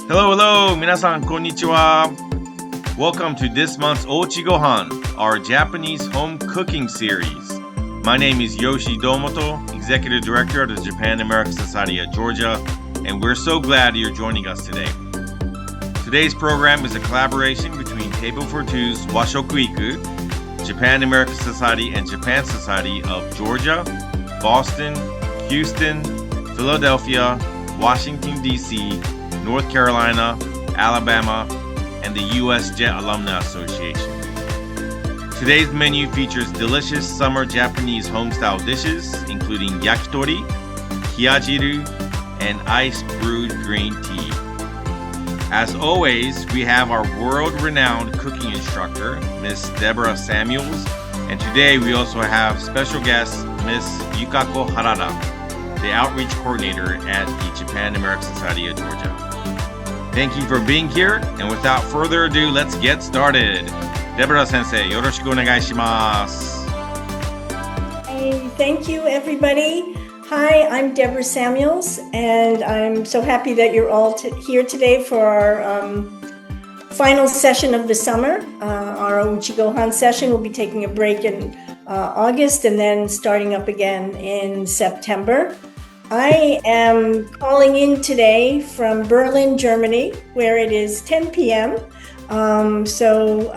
Hello, hello, 皆さん、こんにちは. Welcome to this month's Ochi Gohan, our Japanese home cooking series. My name is Yoshi Domoto, Executive Director of the Japan American Society of Georgia, and we're so glad you're joining us today. Today's program is a collaboration between Table for Two's Washokuiku, Japan American Society and Japan Society of Georgia, Boston, Houston, Philadelphia, Washington, D.C., North Carolina, Alabama, and the U.S. Jet Alumni Association. Today's menu features delicious summer Japanese home-style dishes, including Yakitori, Hiyajiru, and ice-brewed green tea. As always, we have our world-renowned cooking instructor, Miss Deborah Samuels, and today we also have special guest, Miss Yukako Harada, the Outreach Coordinator at the Japan American Society of Georgia. Thank you for being here, and without further ado, let's get started. Deborah Sensei, yoroshiku onegai shimasu. Hey, thank you, everybody. Hi, I'm Deborah Samuels, and I'm so happy that you're all here today for our final session of the summer. Our Uchigohan session will be taking a break in August and then starting up again in September. I am calling in today from Berlin, Germany, where it is 10 p.m. So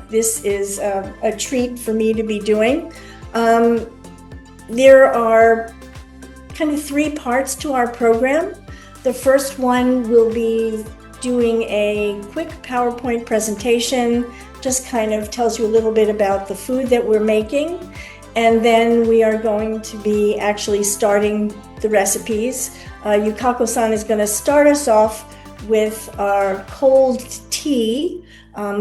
this is a treat for me to be doing. There are kind of three parts to our program. The first one will be doing a quick PowerPoint presentation, just kind of tells you a little bit about the food that we're making. And then we are going to be actually starting the recipes. Yukako-san is going to start us off with our cold tea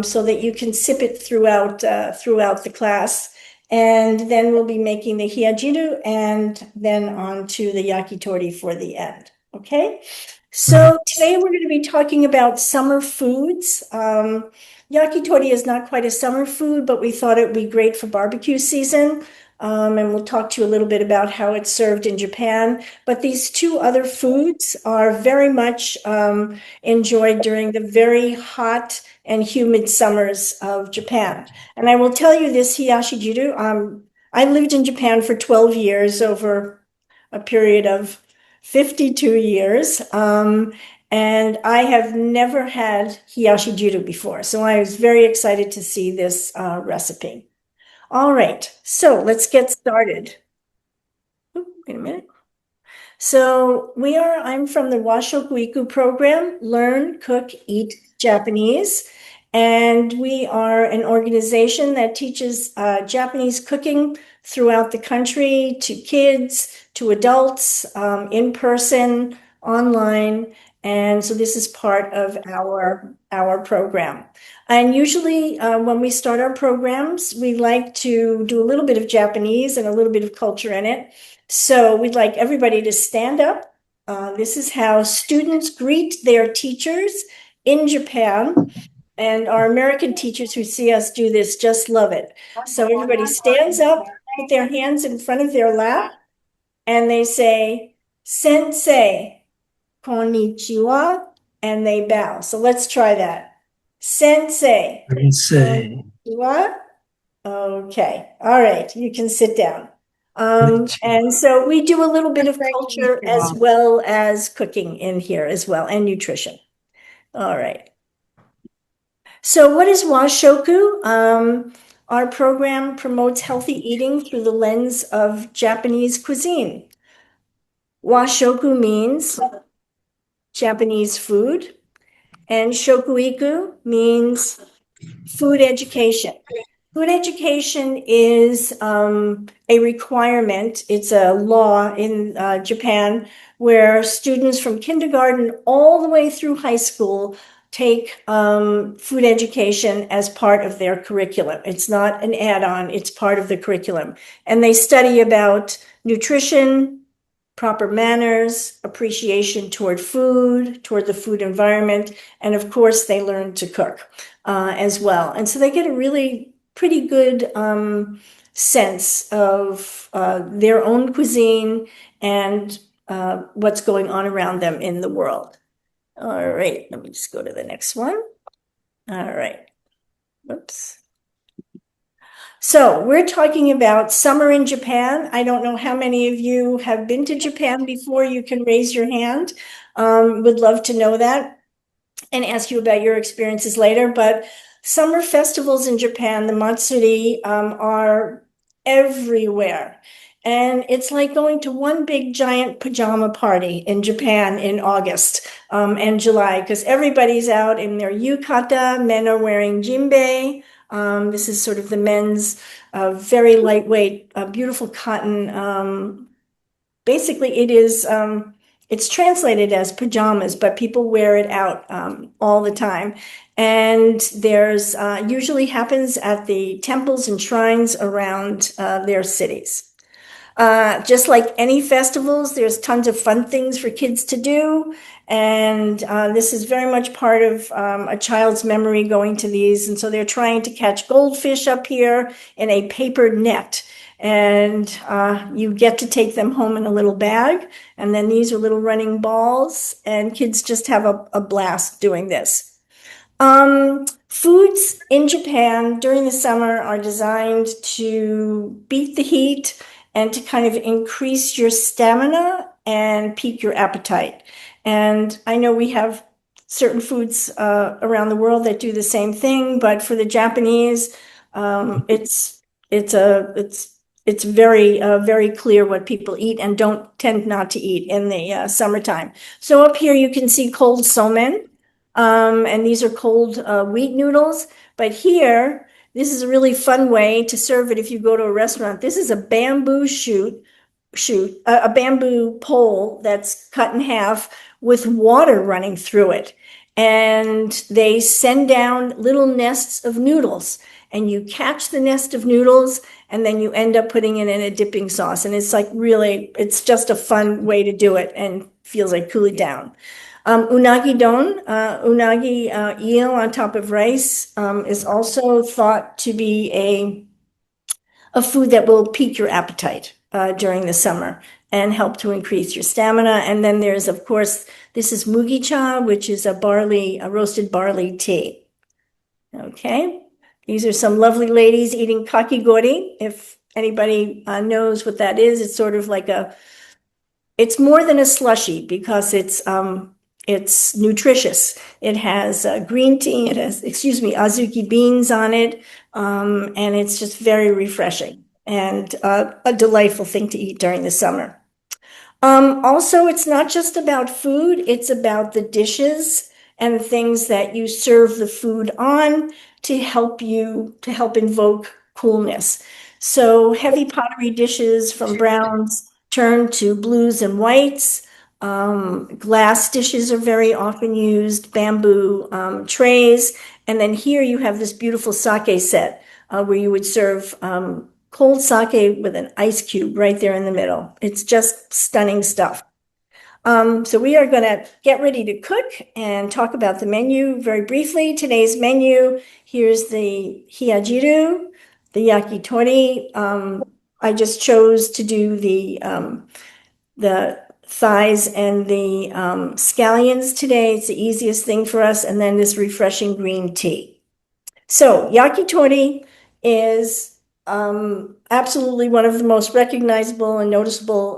so that you can sip it throughout the class. And then we'll be making the hiyajiru and then on to the yakitori for the end. Okay? So today we're going to be talking about summer foods. Yakitori is not quite a summer food, but we thought it would be great for barbecue season. And we'll talk to you a little bit about how it's served in Japan. But these two other foods are very much enjoyed during the very hot and humid summers of Japan. And I will tell you this, Hiyajiru, I lived in Japan for 12 years over a period of 52 years. And I have never had hiyajiru before. So I was very excited to see this recipe. All right, so let's get started. Wait a minute. So I'm from the Washokuiku program, Learn, Cook, Eat Japanese. And we are an organization that teaches Japanese cooking throughout the country to kids, to adults, in person, online. And so this is part of our program. And usually when we start our programs, we like to do a little bit of Japanese and a little bit of culture in it. So we'd like everybody to stand up. This is how students greet their teachers in Japan. And our American teachers who see us do this just love it. So everybody stands up, put their hands in front of their lap, and they say, Sensei, konnichiwa, and they bow. So let's try that. Sensei. Konnichiwa. Okay. All right. You can sit down. And so we do a little bit of culture as well as cooking in here as well, and nutrition. All right. So what is Washoku? Our program promotes healthy eating through the lens of Japanese cuisine. Washoku means Japanese food, and shokuiku means food education. Food education is a requirement. It's a law in Japan where students from kindergarten all the way through high school take food education as part of their curriculum. It's not an add-on, it's part of the curriculum. And they study about nutrition, proper manners, appreciation toward food, toward the food environment, and of course they learn to cook as well. And so they get a really pretty good sense of their own cuisine and what's going on around them in the world. All right, let me just go to the next one. All right. Oops. So we're talking about summer in Japan. I don't know how many of you have been to Japan before. You can raise your hand. Would love to know that and ask you about your experiences later. But summer festivals in Japan, the Matsuri, are everywhere. And it's like going to one big giant pajama party in Japan in August and July because everybody's out in their yukata. Men are wearing jinbei. This is sort of the men's very lightweight, beautiful cotton. Basically, it's translated as pajamas, but people wear it out all the time. And there's usually happens at the temples and shrines around their cities. Just like any festivals, there's tons of fun things for kids to do. And this is very much part of a child's memory going to these. And so they're trying to catch goldfish up here in a paper net. And you get to take them home in a little bag. And then these are little running balls, and kids just have a blast doing this. Foods in Japan during the summer are designed to beat the heat and to kind of increase your stamina and pique your appetite. And I know we have certain foods around the world that do the same thing, but for the Japanese, it's very clear what people eat and don't tend not to eat in the summertime. So up here you can see cold somen. And these are cold wheat noodles. But here, this is a really fun way to serve it if you go to a restaurant. This is a bamboo a bamboo pole that's cut in half with water running through it. And they send down little nests of noodles. And you catch the nest of noodles, and then you end up putting it in a dipping sauce. And it's like really, it's just a fun way to do it and feels like cool it down. Unagi don, unagi eel on top of rice, is also thought to be a food that will pique your appetite during the summer and help to increase your stamina. And then there's, of course, this is mugicha, which is a roasted barley tea. Okay, these are some lovely ladies eating kakigori. If anybody knows what that is, it's sort of like it's more than a slushy because it's nutritious. It has green tea. It has, excuse me, azuki beans on it, and it's just very refreshing and a delightful thing to eat during the summer. Also, it's not just about food, it's about the dishes and things that you serve the food on to help invoke coolness. So heavy pottery dishes from browns turn to blues and whites. Glass dishes are very often used, bamboo trays. And then here you have this beautiful sake set where you would serve cold sake with an ice cube right there in the middle. It's just stunning stuff. So we are going to get ready to cook and talk about the menu very briefly. Today's menu, here's the hiyajiru, the yakitori. I just chose to do the thighs and the scallions today. It's the easiest thing for us. And then this refreshing green tea. So yakitori is absolutely one of the most recognizable and noticeable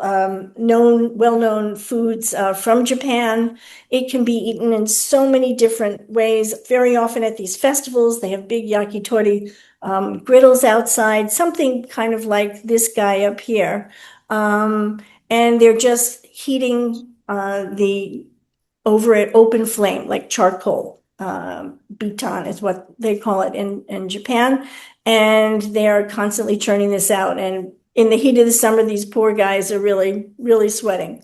well-known foods from Japan. It can be eaten in so many different ways. Very often at these festivals, they have big yakitori griddles outside, something kind of like this guy up here. And they're just heating over at open flame, like charcoal. Bitan is what they call it in Japan. And they are constantly churning this out. And in the heat of the summer, these poor guys are really, really sweating.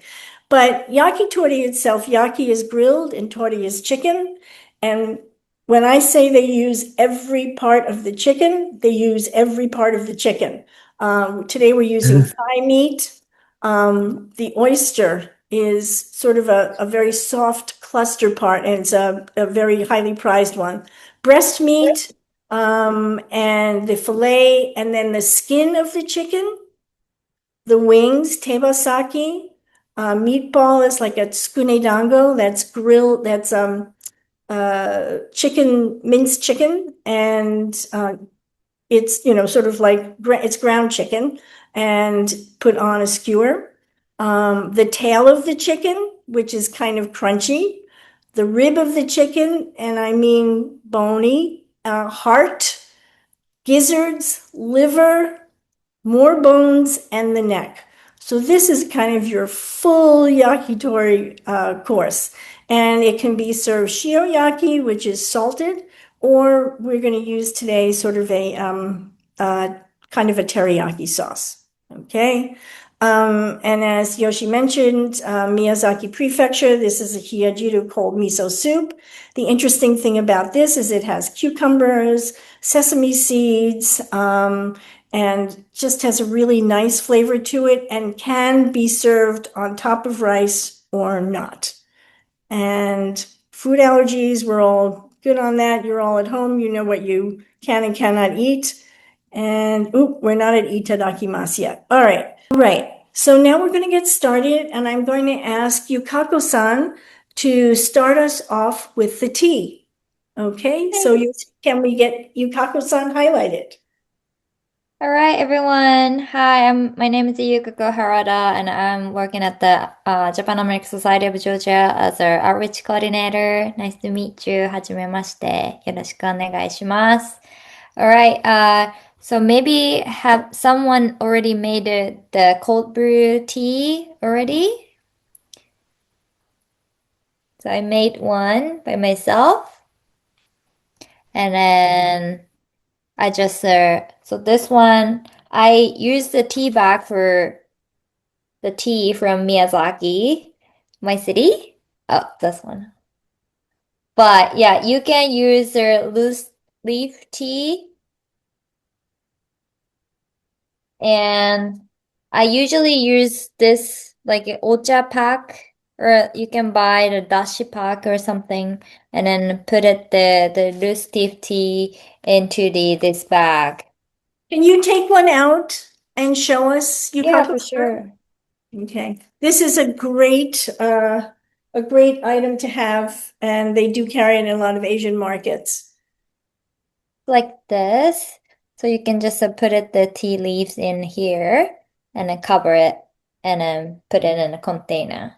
But yakitori itself, yaki is grilled and tori is chicken. And when I say they use every part of the chicken, they use every part of the chicken. Today we're using thigh meat. The oyster is sort of a very soft cluster part, and it's a very highly prized one. Breast meat, and the fillet, and then the skin of the chicken, the wings, tebasaki, meatball is like a tsukune dango. That's grilled. That's chicken, minced chicken, and it's sort of like it's ground chicken and put on a skewer. The tail of the chicken, which is kind of crunchy, the rib of the chicken, and I mean bony, heart, gizzards, liver, more bones, and the neck. So this is kind of your full yakitori course. And it can be served shioyaki, which is salted, or we're going to use today sort of a kind of a teriyaki sauce. Okay. And as Yoshi mentioned, Miyazaki Prefecture, this is a Hiyajiru cold miso soup. The interesting thing about this is it has cucumbers, sesame seeds, and just has a really nice flavor to it and can be served on top of rice or not. And food allergies, we're all good on that. You're all at home. You know what you can and cannot eat. And we're not at itadakimasu yet. All right. All right. So now we're going to get started, and I'm going to ask Yukako-san to start us off with the tea. Okay. So can we get Yukako-san highlighted? All right, everyone. Hi, my name is Yukiko Harada, and I'm working at the Japan American Society of Georgia as our outreach coordinator. Nice to meet you. はじめまして。よろしくお願いします。All right. So maybe have someone already made the cold brew tea already? So I made one by myself, and then I just so this one I used the tea bag for the tea from Miyazaki, my city. Oh, this one. But yeah, you can use their loose leaf tea. And I usually use this like an ocha pack, or you can buy the dashi pack or something, and then put the loose leaf tea into this bag. Can you take one out and show us, Yukako? Yeah, for sure. Okay. This is a great item to have, and they do carry it in a lot of Asian markets. Like this. So you can just put the tea leaves in here and then cover it and then put it in a container.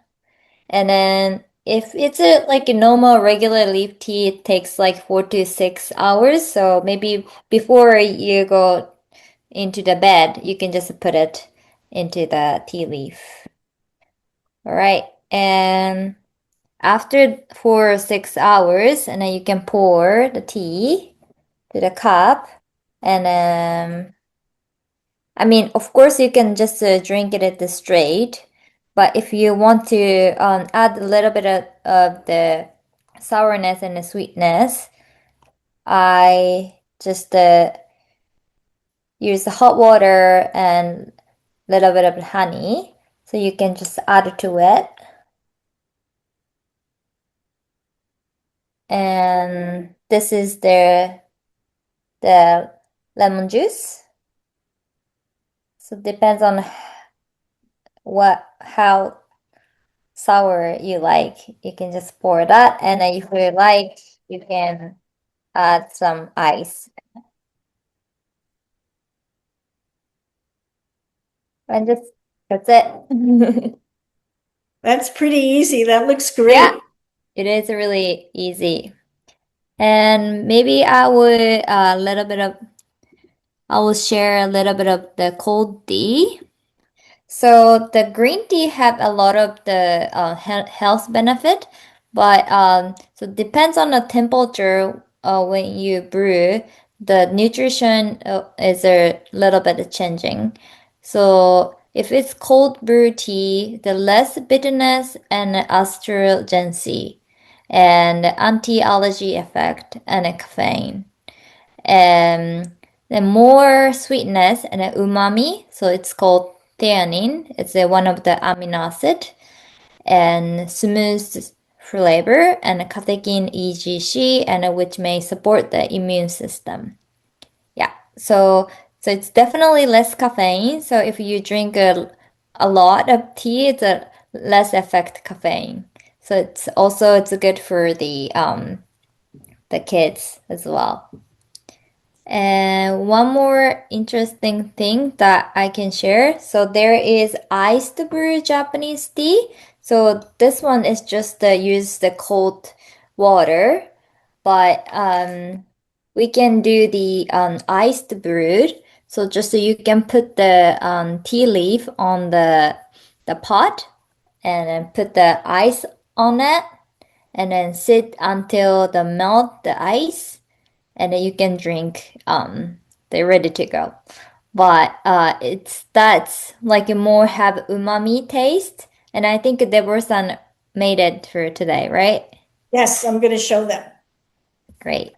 And then if it's like a normal regular leaf tea, it takes like 4 to 6 hours. So maybe before you go into the bed, you can just put it into the tea leaf. All right. And after 4 or 6 hours, and then you can pour the tea to the cup. And I mean, of course, you can just drink it straight. But if you want to add a little bit of the sourness and the sweetness, I just use the hot water and a little bit of honey. So you can just add it to it. And this is the lemon juice. So it depends on how sour you like. You can just pour that, and then if you like, you can add some ice. And that's it. That's pretty easy. That looks great. Yeah, it is really easy. And maybe I will share a little bit of the cold tea. So the green tea have a lot of the health benefit, but so it depends on the temperature when you brew. The nutrition is a little bit changing. So if it's cold brew tea, the less bitterness and astringency, and anti-allergy effect and caffeine. The more sweetness and umami, so it's called theanine. It's one of the amino acid, and smooth flavor and catechin EGC, and which may support the immune system. Yeah, so it's definitely less caffeine. So if you drink a lot of tea, it's less affect caffeine. So it's good for the kids as well. And one more interesting thing that I can share. So there is iced brew Japanese tea. So this one is just use the cold water, but we can do the iced brewed. So just so you can put the tea leaf on the pot and then put the ice on it and then sit until the melt the ice and then you can drink they're ready to go, but that's like a more have umami taste, and I think Deborah-san made it for today, right? Yes, I'm going to show them. Great.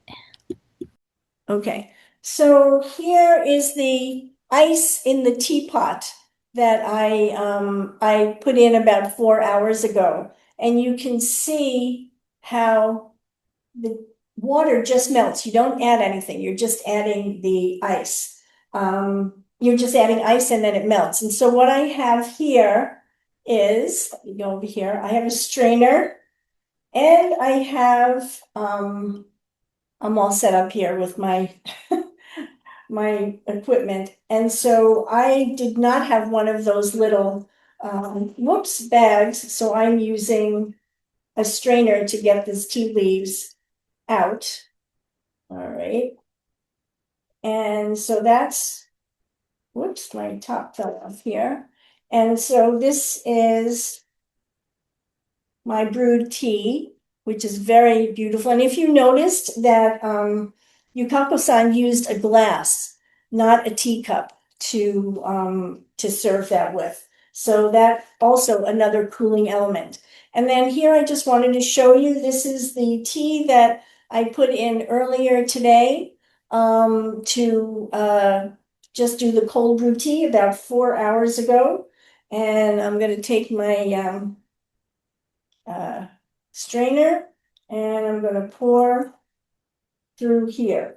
Okay, so here is the ice in the teapot that I put in about 4 hours ago, and you can see how the water just melts. You don't add anything. You're just adding the ice. You're just adding ice and then it melts. And so what I have here is, let me go over here. I have a strainer and I have, I'm all set up here with my my equipment. And so I did not have one of those little whoops bags. So I'm using a strainer to get this tea leaves out. All right. And so that's, whoops, my top fell off here. And so this is my brewed tea, which is very beautiful. And if you noticed that Yukako-san used a glass, not a teacup, to serve that with. So that also another cooling element. And then here I just wanted to show you, this is the tea that I put in earlier today to just do the cold brew tea about 4 hours ago. And I'm going to take my strainer and I'm going to pour through here.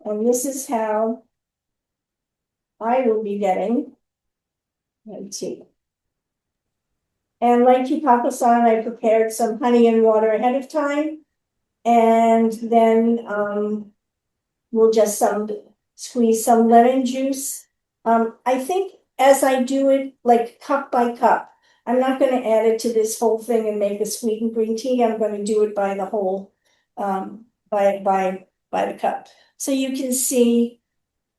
And this is how I will be getting my tea. And like Hikako-san, I prepared some honey and water ahead of time. And then we'll just squeeze some lemon juice. I think as I do it like cup by cup, I'm not going to add it to this whole thing and make a sweetened green tea. I'm going to do it by the whole, by the cup. So you can see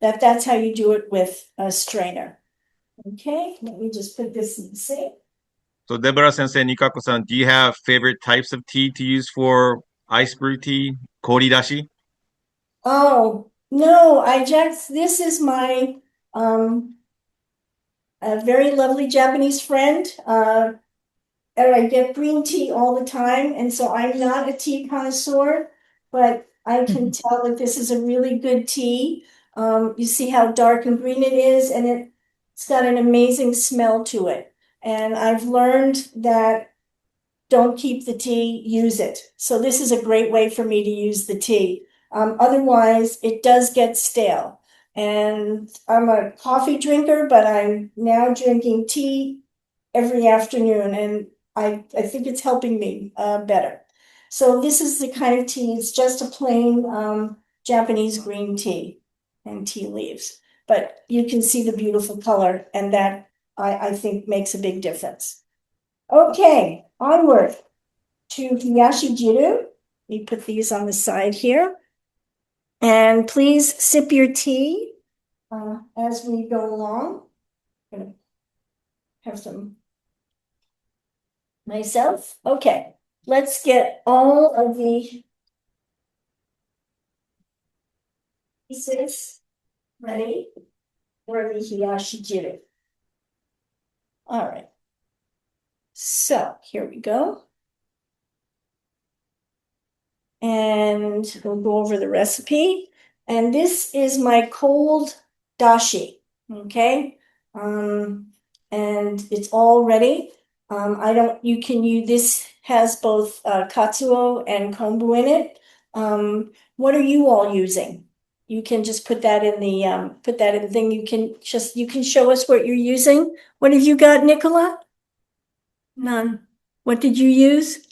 that that's how you do it with a strainer. Okay, let me just put this in the sink. So Deborah Sensei, Nikako-san, do you have favorite types of tea to use for ice brew tea? Koridashi? Oh, no, this is my a very lovely Japanese friend. And I get green tea all the time, and so I'm not a tea connoisseur, but I can tell that this is a really good tea. You see how dark and green it is, and it's got an amazing smell to it. And I've learned that don't keep the tea, use it. So this is a great way for me to use the tea. Otherwise, it does get stale. And I'm a coffee drinker, but I'm now drinking tea every afternoon, and I think it's helping me better. So this is the kind of tea, it's just a plain Japanese green tea and tea leaves. But you can see the beautiful color, and that I think makes a big difference. Okay, onward to Hiyajiru. Let me put these on the side here. And please sip your tea as we go along. I'm gonna have some myself. Okay, let's get all of the pieces ready for the Hiyajiru. All right. So here we go. And we'll go over the recipe. And this is my cold dashi, okay? And it's all ready. You can use, this has both katsuo and kombu in it. What are you all using? You can just put that in the thing. You can show us what you're using. What have you got, Nicola? None. What did you use?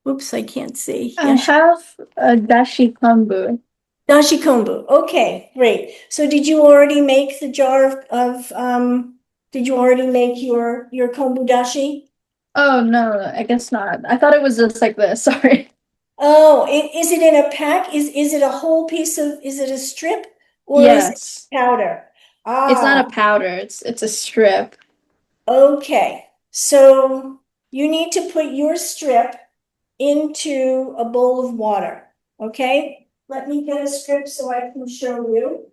Oops, I can't see. I have a dashi kombu. Dashi kombu. Okay, great. So did you already make the jar did you already make your kombu dashi? Oh no, I guess not. I thought it was just like this. Sorry. Oh, is it in a pack? Is it a whole piece of, is it a strip or is it Yes. powder? It's not Ah, a powder, it's a strip. okay. So you need to put your strip into a bowl of water. Okay? Let me get a strip so I can show you.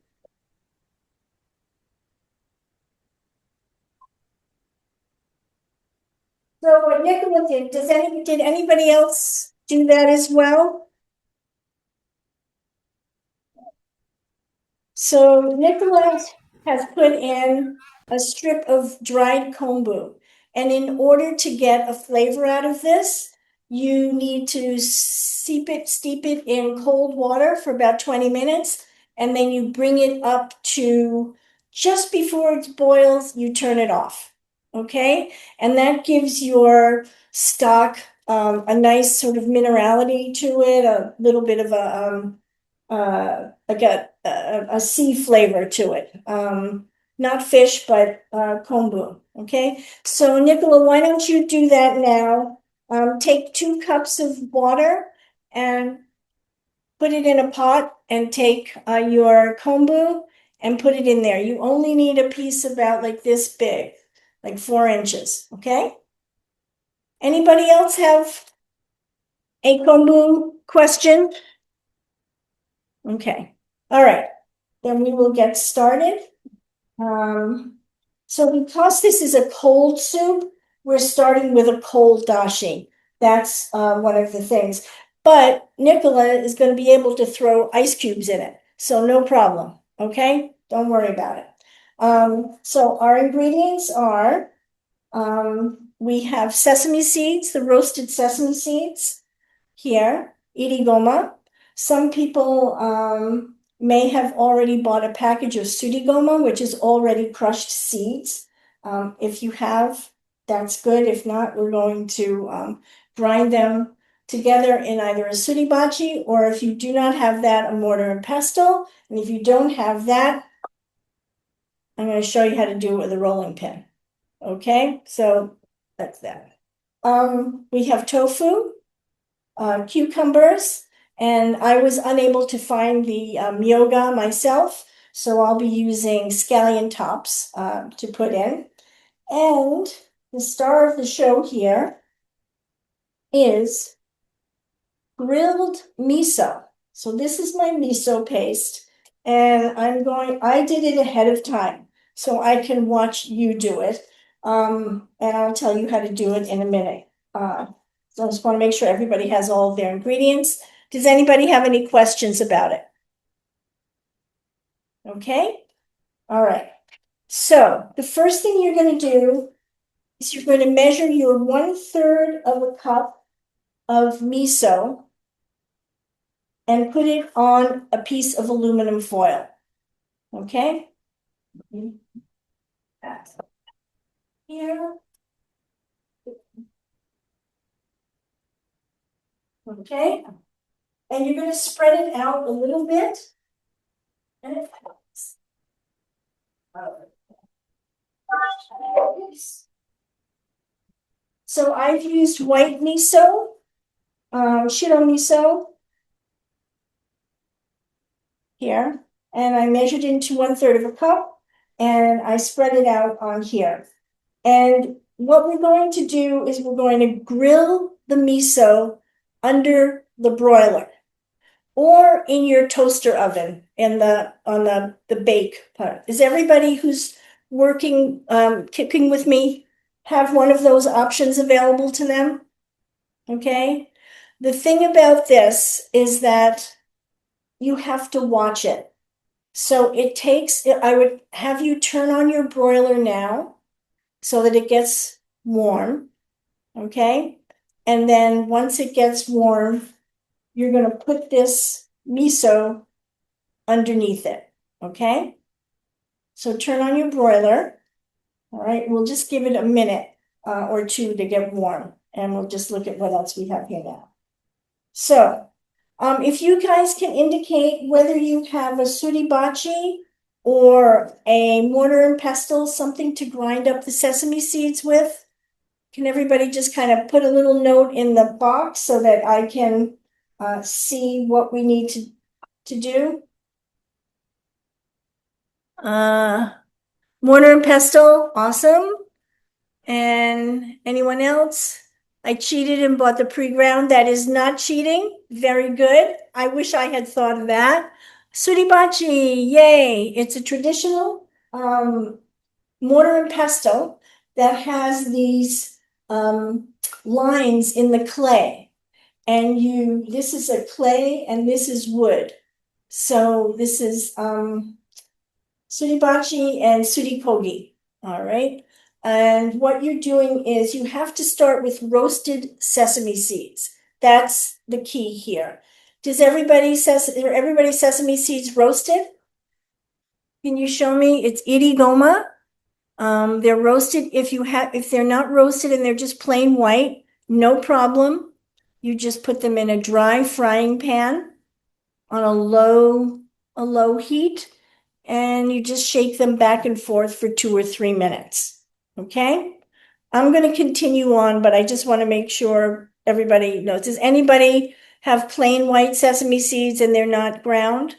So what Nicola did, did anybody else do that as well? So Nicola has put in a strip of dried kombu. And in order to get a flavor out of this, you need to steep it in cold water for about 20 minutes. And then you bring it up to just before it boils, you turn it off. Okay? And that gives your stock a nice sort of minerality to it, a little bit of like a sea flavor to it. Not fish, but kombu. Okay. So Nicola, why don't you do that now? Take 2 cups of water and put it in a pot and take your kombu and put it in there. You only need a piece about like this big, like 4 inches. Okay. Anybody else have a kombu question? Okay. All right. Then we will get started. So because this is a cold soup, we're starting with a cold dashi. That's one of the things. But Nicola is going to be able to throw ice cubes in it, so no problem. Okay, don't worry about it. So our ingredients are we have sesame seeds, the roasted sesame seeds here, irigoma. Some people may have already bought a package of surigoma, which is already crushed seeds. If you have, that's good. If not, we're going to grind them together in either a suribachi, or if you do not have that, a mortar and pestle. And if you don't have that, I'm going to show you how to do it with a rolling pin. Okay, so that's that. We have tofu, cucumbers, and I was unable to find the myoga myself, so I'll be using scallion tops to put in. And the star of the show here is grilled miso. So this is my miso paste, and I did it ahead of time so I can watch you do it. And I'll tell you how to do it in a minute. So I just want to make sure everybody has all of their ingredients. Does anybody have any questions about it? Okay, all right. So the first thing you're going to do is you're going to measure your 1/3 of a cup of miso and put it on a piece of aluminum foil. Okay? Here. Okay? And you're going to spread it out a little bit. And it helps. So I've used white miso, shiro miso here, and I measured into 1/3 of a cup, and I spread it out on here. And what we're going to do is we're going to grill the miso under the broiler or in your toaster oven in the on the bake part. Is everybody who's working cooking with me have one of those options available to them? Okay. The thing about this is that you have to watch it. So it takes, I would have you turn on your broiler now so that it gets warm. Okay. And then once it gets warm, you're going to put this miso underneath it. Okay. So turn on your broiler. All right. We'll just give it a minute or two to get warm. And we'll just look at what else we have here now. So, if you guys can indicate whether you have a suribachi or a mortar and pestle, something to grind up the sesame seeds with. Can everybody just kind of put a little note in the box so that I can see what we need to do? Mortar and pestle, awesome. And anyone else? I cheated and bought the pre-ground. That is not cheating. Very good. I wish I had thought of that. Suribachi, yay. It's a traditional mortar and pestle that has these lines in the clay. And this is a clay and this is wood. So this is suribachi and surikogi. All right. And what you're doing is you have to start with roasted sesame seeds. That's the key here. Are everybody's sesame seeds roasted? Can you show me? It's irigoma. They're roasted. If they're not roasted and they're just plain white, no problem. You just put them in a dry frying pan on a low heat, and you just shake them back and forth for 2 or 3 minutes. Okay? I'm going to continue on, but I just want to make sure everybody knows. Does anybody have plain white sesame seeds and they're not ground?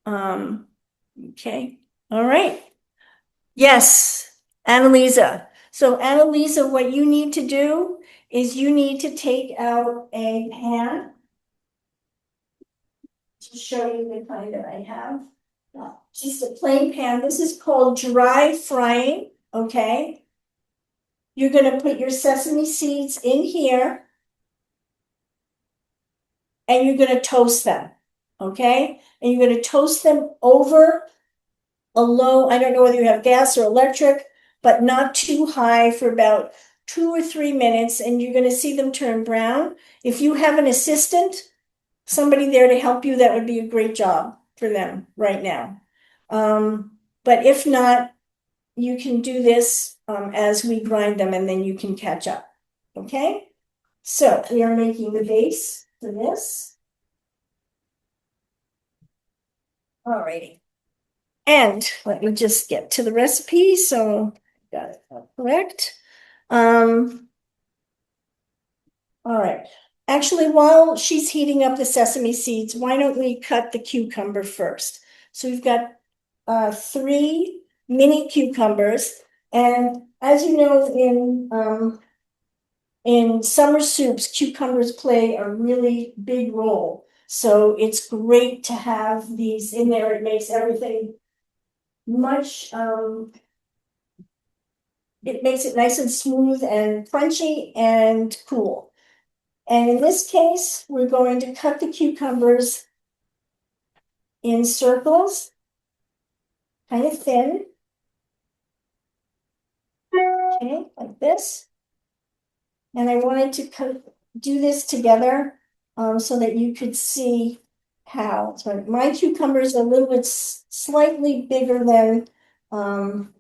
Okay. All right. Yes, Annalisa. So Annalisa, what you need to do is you need to take out a pan to show you the kind that I have. Just a plain pan. This is called dry frying, okay? You're going to put your sesame seeds in here and you're going to toast them, okay? And you're going to toast them over a low, I don't know whether you have gas or electric, but not too high for about 2 or 3 minutes, and you're going to see them turn brown. If you have an assistant, somebody there to help you, that would be a great job for them right now. But if not, you can do this as we grind them and then you can catch up. Okay? So we are making the base for this. Alrighty. And let me just get to the recipe. So got it correct. All right. Actually, while she's heating up the sesame seeds, why don't we cut the cucumber first? So we've got 3 mini cucumbers, and as you know, in summer soups, cucumbers play a really big role. So it's great to have these in there. It makes everything much. It makes it nice and smooth and crunchy and cool. And in this case, we're going to cut the cucumbers in circles, kind of thin. Okay, like this. And I wanted to do this together so that you could see how. So my cucumbers are a little bit slightly bigger than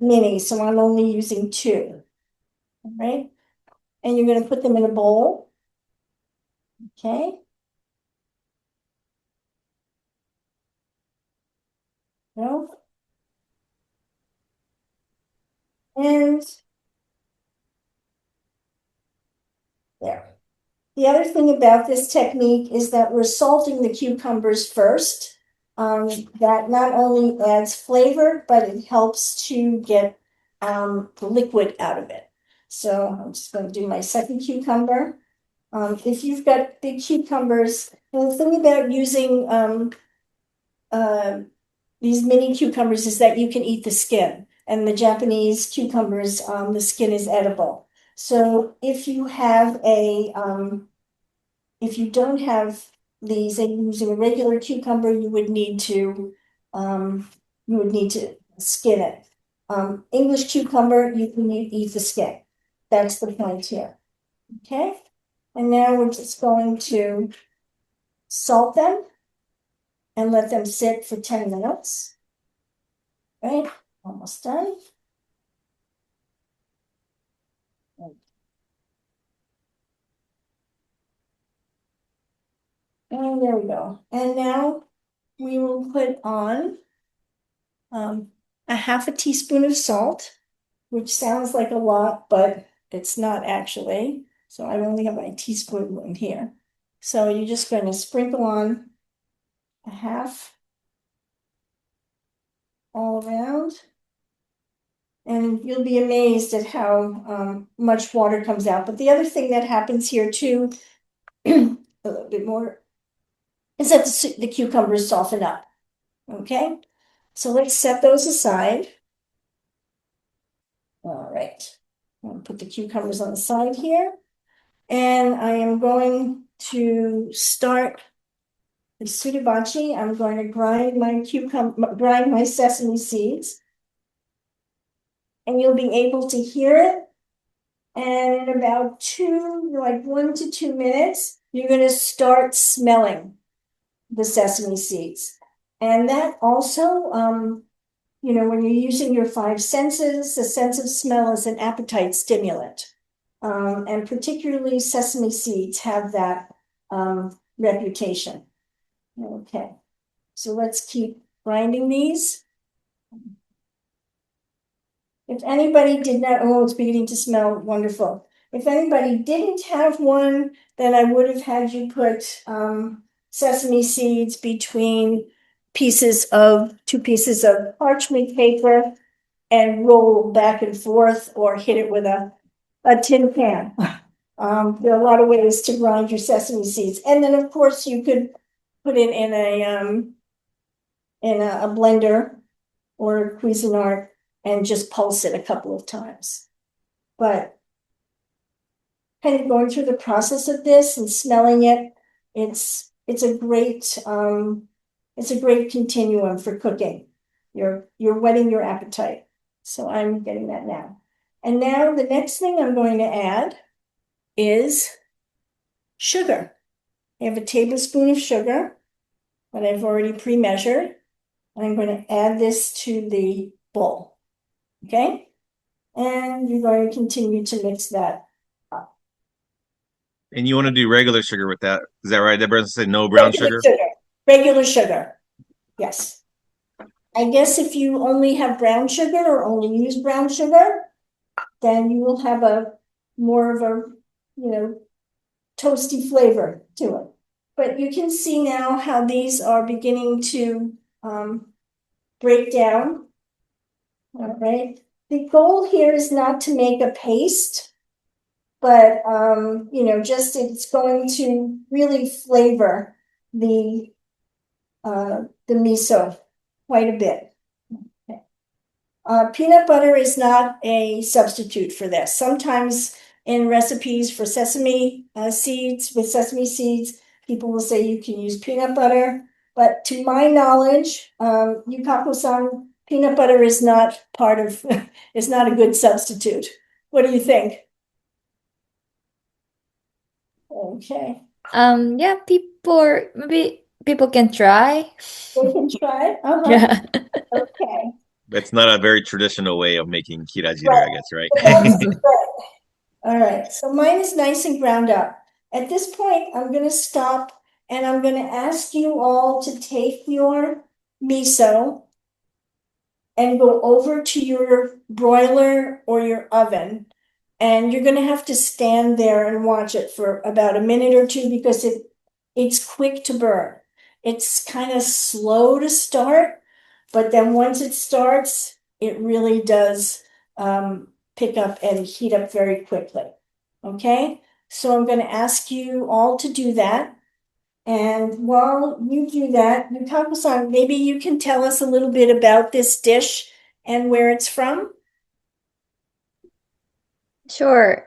mini, so I'm only using 2. All right. And you're going to put them in a bowl. Okay. No. And there. The other thing about this technique is that we're salting the cucumbers first. That not only adds flavor, but it helps to get the liquid out of it. So I'm just going to do my second cucumber. If you've got big cucumbers, the thing about using these mini cucumbers is that you can eat the skin. And the Japanese cucumbers, the skin is edible. So if you have if you don't have these and you're using a regular cucumber, you would need to skin it. English cucumber, you can eat the skin. That's the point here. Okay. And now we're just going to salt them and let them sit for 10 minutes. Right, almost done. there we go. And now we will put on a half a teaspoon of salt, which sounds like a lot, but it's not actually. So I only have my teaspoon in here. So you're just going to sprinkle on a half all around. And you'll be amazed at how much water comes out. But the other thing that happens here too, a little bit more, is that the cucumbers soften up. Okay, so let's set those aside. All right, I'll put the cucumbers on the side here. And I am going to start the suribachi. I'm going to grind my sesame seeds. And you'll be able to hear it. And in about 1 to 2 minutes, you're going to start smelling the sesame seeds. And that also, when you're using your five senses, the sense of smell is an appetite stimulant. And particularly sesame seeds have that reputation. Okay, so let's keep grinding these. If anybody did not, oh, it's beginning to smell wonderful. If anybody didn't have one, then I would have had you put sesame seeds between two pieces of parchment paper and roll back and forth or hit it with a tin can. There are a lot of ways to grind your sesame seeds. And then of course you could put it in a blender or a Cuisinart and just pulse it a couple of times. But kind of going through the process of this and smelling it, it's a great continuum for cooking. You're whetting your appetite. So I'm getting that now. And now the next thing I'm going to add is sugar. I have a tablespoon of sugar that I've already pre-measured. And I'm going to add this to the bowl. Okay? And you're going to continue to mix that up. And you want to do regular sugar with that. Is that right? That person said no brown sugar? Regular sugar. Yes. I guess if you only have brown sugar or only use brown sugar, then you will have a more of a, toasty flavor to it. But you can see now how these are beginning to break down. All right. The goal here is not to make a paste, but just it's going to really flavor the miso quite a bit. Peanut butter is not a substitute for this. Sometimes in recipes for sesame seeds, people will say you can use peanut butter. But to my knowledge, Yukako-san, peanut butter is not is not a good substitute. What do you think? Okay. Yeah, maybe people can try. We can try. Yeah. Okay. That's not a very traditional way of making Hiyajiru, Right. I guess, right? Right. All right. So mine is nice and ground up. At this point, I'm going to stop and I'm going to ask you all to take your miso and go over to your broiler or your oven. And you're going to have to stand there and watch it for about a minute or two because it's quick to burn. It's kind of slow to start, but then once it starts, it really does pick up and heat up very quickly. Okay, so I'm going to ask you all to do that. And while you do that, Yukako-san, maybe you can tell us a little bit about this dish and where it's from. Sure.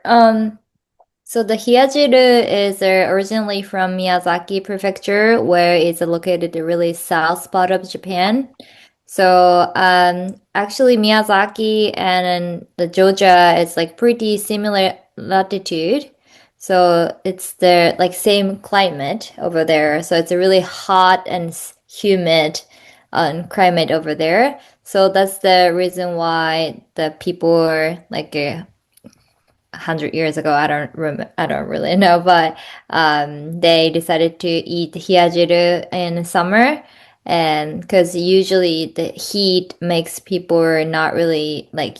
So the Hiyajiru is originally from Miyazaki Prefecture, where it's located the really south part of Japan. So actually Miyazaki and the Georgia is like pretty similar latitude. So it's the like same climate over there. So it's a really hot and humid climate over there. So that's the reason why the people are like 100 years ago. I don't really know, but they decided to eat hiyajiru in summer, and because usually the heat makes people not really like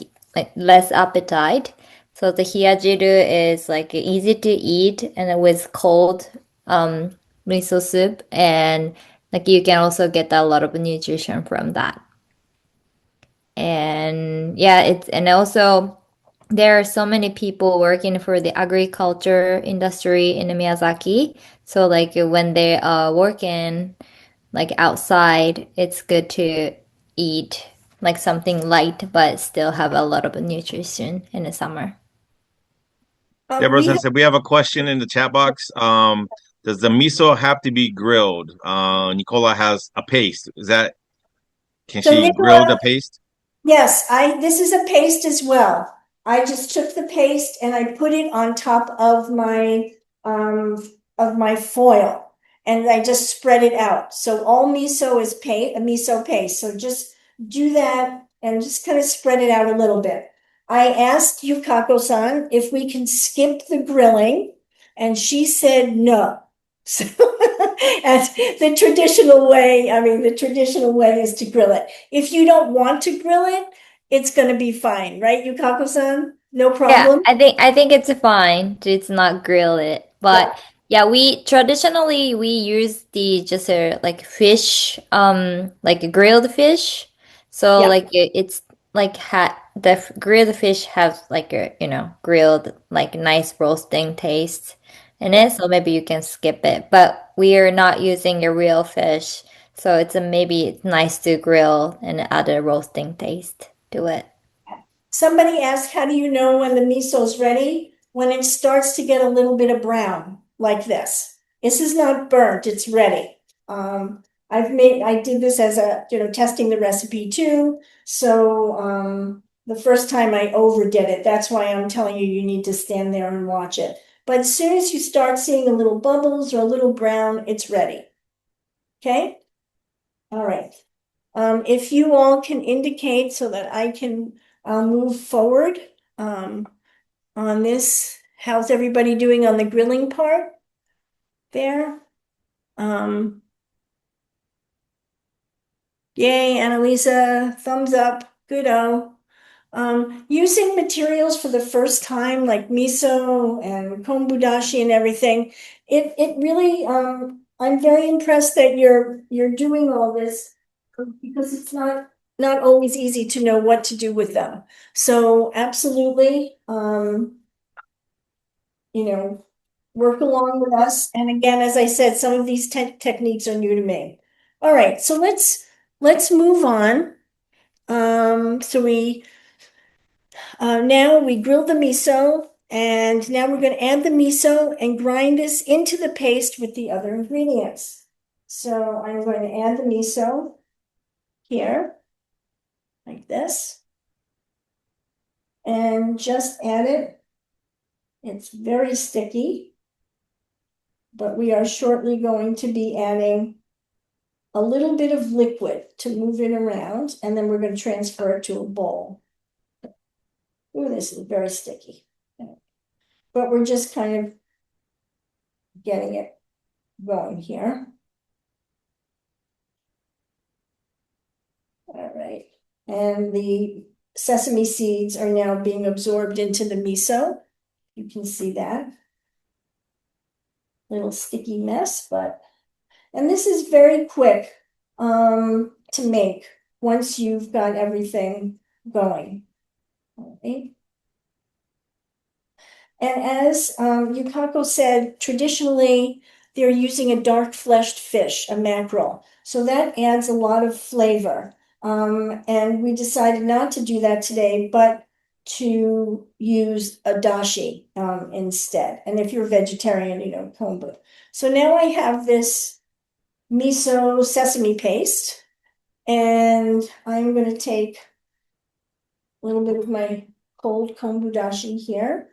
less appetite. So the hiyajiru is like easy to eat and with cold um, miso soup, and like you can also get a lot of nutrition from that. And yeah, it's and also there are so many people working for the agriculture industry in Miyazaki. So like when they are working like outside, it's good to eat like something light but still have a lot of nutrition in the summer. Deborah We have, said we have a question in the chat box. Does the miso have to be grilled? Nicola has a paste. Can so she grill the Nicola, paste? yes, this is a paste as well. I just took the paste and I put it on top um of my foil and I just spread it out. So all miso is a miso paste. So just do that and just kind of spread it out a little bit. I asked Yukako-san if we can skip the grilling and she said no. So and the traditional way is to grill it. If you don't want to grill it, it's going to be fine, right, Yukako-san? No Yeah, problem? I think it's fine to it's not grill it. Yeah, But yeah, we traditionally we use the just like fish, like a grilled fish. So yeah. like it's like grilled fish have like a grilled like nice roasting taste in Yeah. it. So maybe you can skip it. But we are not using a real fish, so maybe it's nice to grill and add a roasting taste to it. Somebody asked, how do you know when the miso's ready? When it starts to get a little bit of brown, like this. This is not burnt, it's ready. I did this as testing the recipe too. So, the first time I overdid it. That's why I'm telling you, you need to stand there and watch it. But as soon as you start seeing a little bubbles or a little brown, it's ready. Okay? All right. If you all can indicate so that I can move forward um, on this. How's everybody doing on the grilling part there? Um, Yay, Annalisa, thumbs up, good-o. Using materials for the first time like miso and kombudashi and everything, it really I'm very impressed that you're doing all this because it's not always easy to know what to do with them. So absolutely, you know, work along with us. And again, as I said, some of these techniques are new to me. All right, so let's move on. So now we grill the miso, and now we're going to add the miso and grind this into the paste with the other ingredients. So I'm going to add the miso here, like this, and just add it. It's very sticky, but we are shortly going to be adding a little bit of liquid to move it around, and then we're going to transfer it to a bowl. Ooh, this is very sticky. But we're just kind of getting it going here. All right. And the sesame seeds are now being absorbed into the miso. You can see that. Little sticky mess, and this is very quick to make once you've got everything going. Okay. And as Yukako said, traditionally they're using a dark fleshed fish, a mackerel. So that adds a lot of flavor. And we decided not to do that today, but to use a dashi instead. And if you're vegetarian, kombu. So now I have this miso sesame paste, and I'm going to take a little bit of my cold kombu dashi here.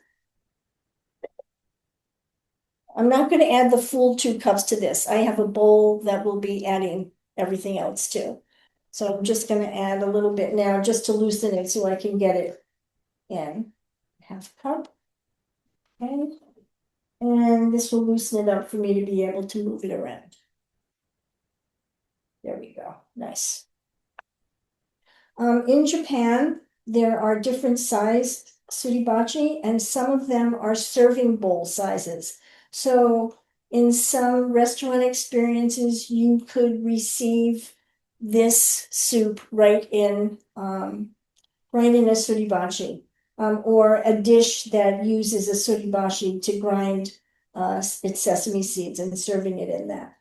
I'm not going to add the full 2 cups to this. I have a bowl that will be adding everything else to. So I'm just going to add a little bit now just to loosen it so I can get it in. 1/2 cup. Okay. And this will loosen it up for me to be able to move it around. There we go. Nice. In Japan, there are different sized suribachi, and some of them are serving bowl sizes. So in some restaurant experiences, you could receive this soup right in a suribachi, or a dish that uses a suribachi to grind its sesame seeds and serving it in that.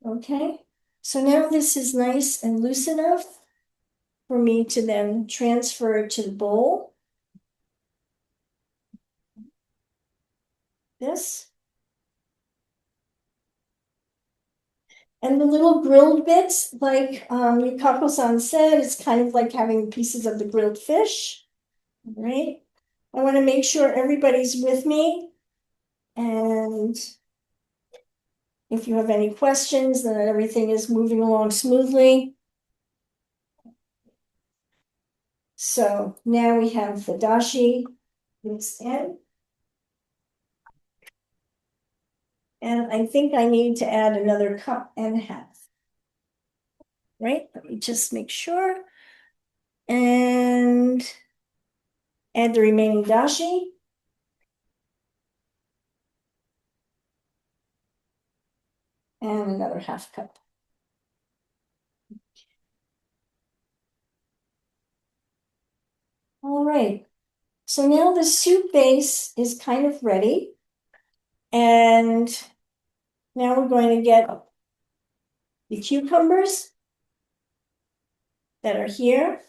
Okay, so now this is nice and loose enough for me to then transfer it to the bowl. This. And the little grilled bits, like Yukako-san said, it's kind of like having pieces of the grilled fish, right? I want to make sure everybody's with me. And if you have any questions, then everything is moving along smoothly. So now we have the dashi mixed in. And I think I need to add another cup and a half. Right? Let me just make sure. And add the remaining dashi. And another half cup. All right. So now the soup base is kind of ready. And now we're going to get the cucumbers that are here.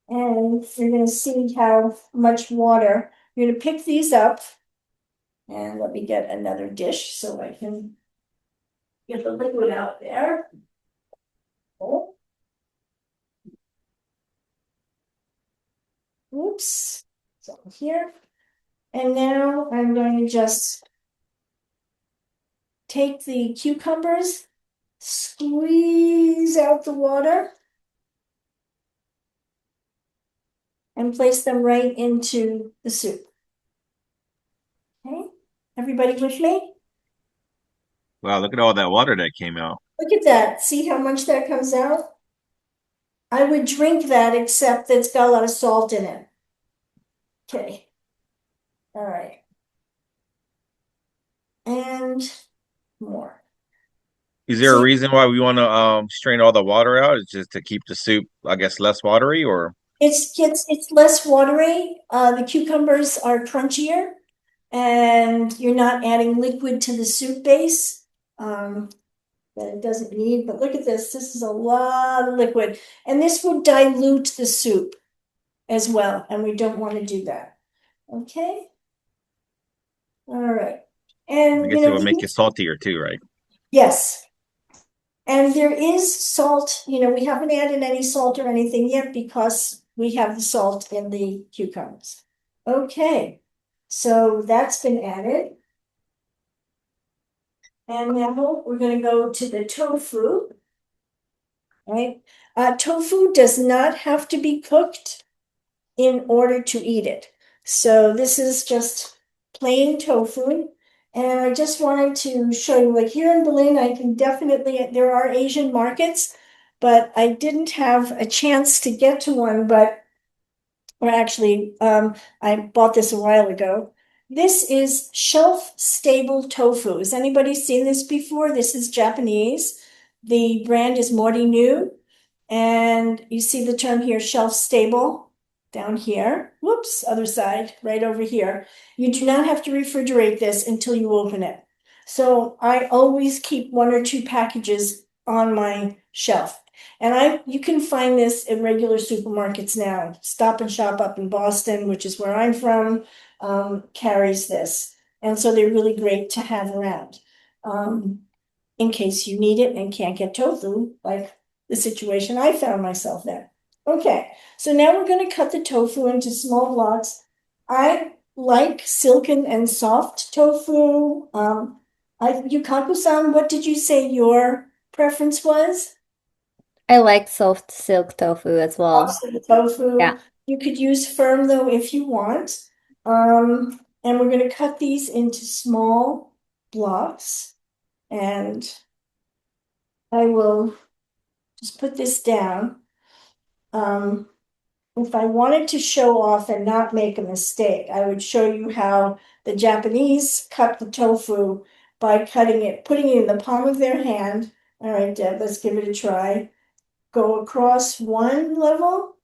And you're going to see how much water. You're going to pick these up. And let me get another dish so I can get the liquid out there. Oh. Oops. So here. And now I'm going to just take the cucumbers, squeeze out the water, and place them right into the soup. Okay, everybody with me? Wow, look at all that water that came out. Look at that. See how much that comes out? I would drink that, except that it's got a lot of salt in it. Okay. All right. And more. Is there a reason why we want to strain all the water out? It's just to keep the soup, I guess, less watery, or? It's less watery. The cucumbers are crunchier, and you're not adding liquid to the soup base that it doesn't need. But look at this. This is a lot of liquid, and this would dilute the soup as well, and we don't want to do that. Okay. All right. And I guess it would make it saltier too, right? yes. And there is salt, we haven't added any salt or anything yet because we have the salt in the cucumbers. Okay, so that's been added. And now we're going to go to the tofu. Right? Tofu does not have to be cooked in order to eat it. So this is just plain tofu. And I just wanted to show you, like here in Berlin, I can definitely, there are Asian markets, but I didn't have a chance to get to one, or actually, I bought this a while ago. This is shelf-stable tofu. Has anybody seen this before? This is Japanese. The brand is Morinu, and you see the term here, shelf-stable down here. Whoops, other side, right over here. You do not have to refrigerate this until you open it. So I always keep 1 or 2 packages on my shelf. And you can find this in regular supermarkets now. Stop and Shop up in Boston, which is where I'm from, carries this. And so they're really great to have around in case you need it and can't get tofu, like the situation I found myself in. Okay, so now we're going to cut the tofu into small blocks. I like silken and soft tofu. Yukaku-san, what did you say your preference was? I like soft silk tofu as well. Soft silk tofu. Yeah. You could use firm though if you want. And we're going to cut these into small blocks. And I will just put this down. If I wanted to show off and not make a mistake, I would show you how the Japanese cut the tofu by cutting it, putting it in the palm of their hand. All right, Deb, let's give it a try. Go across one level,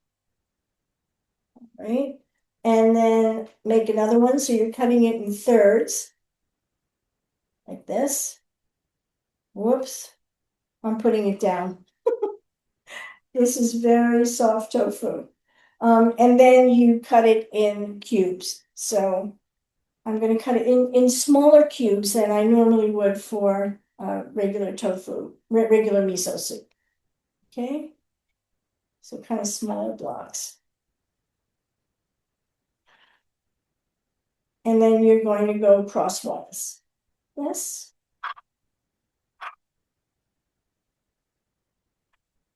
right? And then make another one. So you're cutting it in thirds, like this. Whoops, I'm putting it down. This is very soft tofu. And then you cut it in cubes. So I'm going to cut it in smaller cubes than I normally would for regular tofu, regular miso soup. Okay, so kind of small blocks. And then you're going to go crosswise. Yes.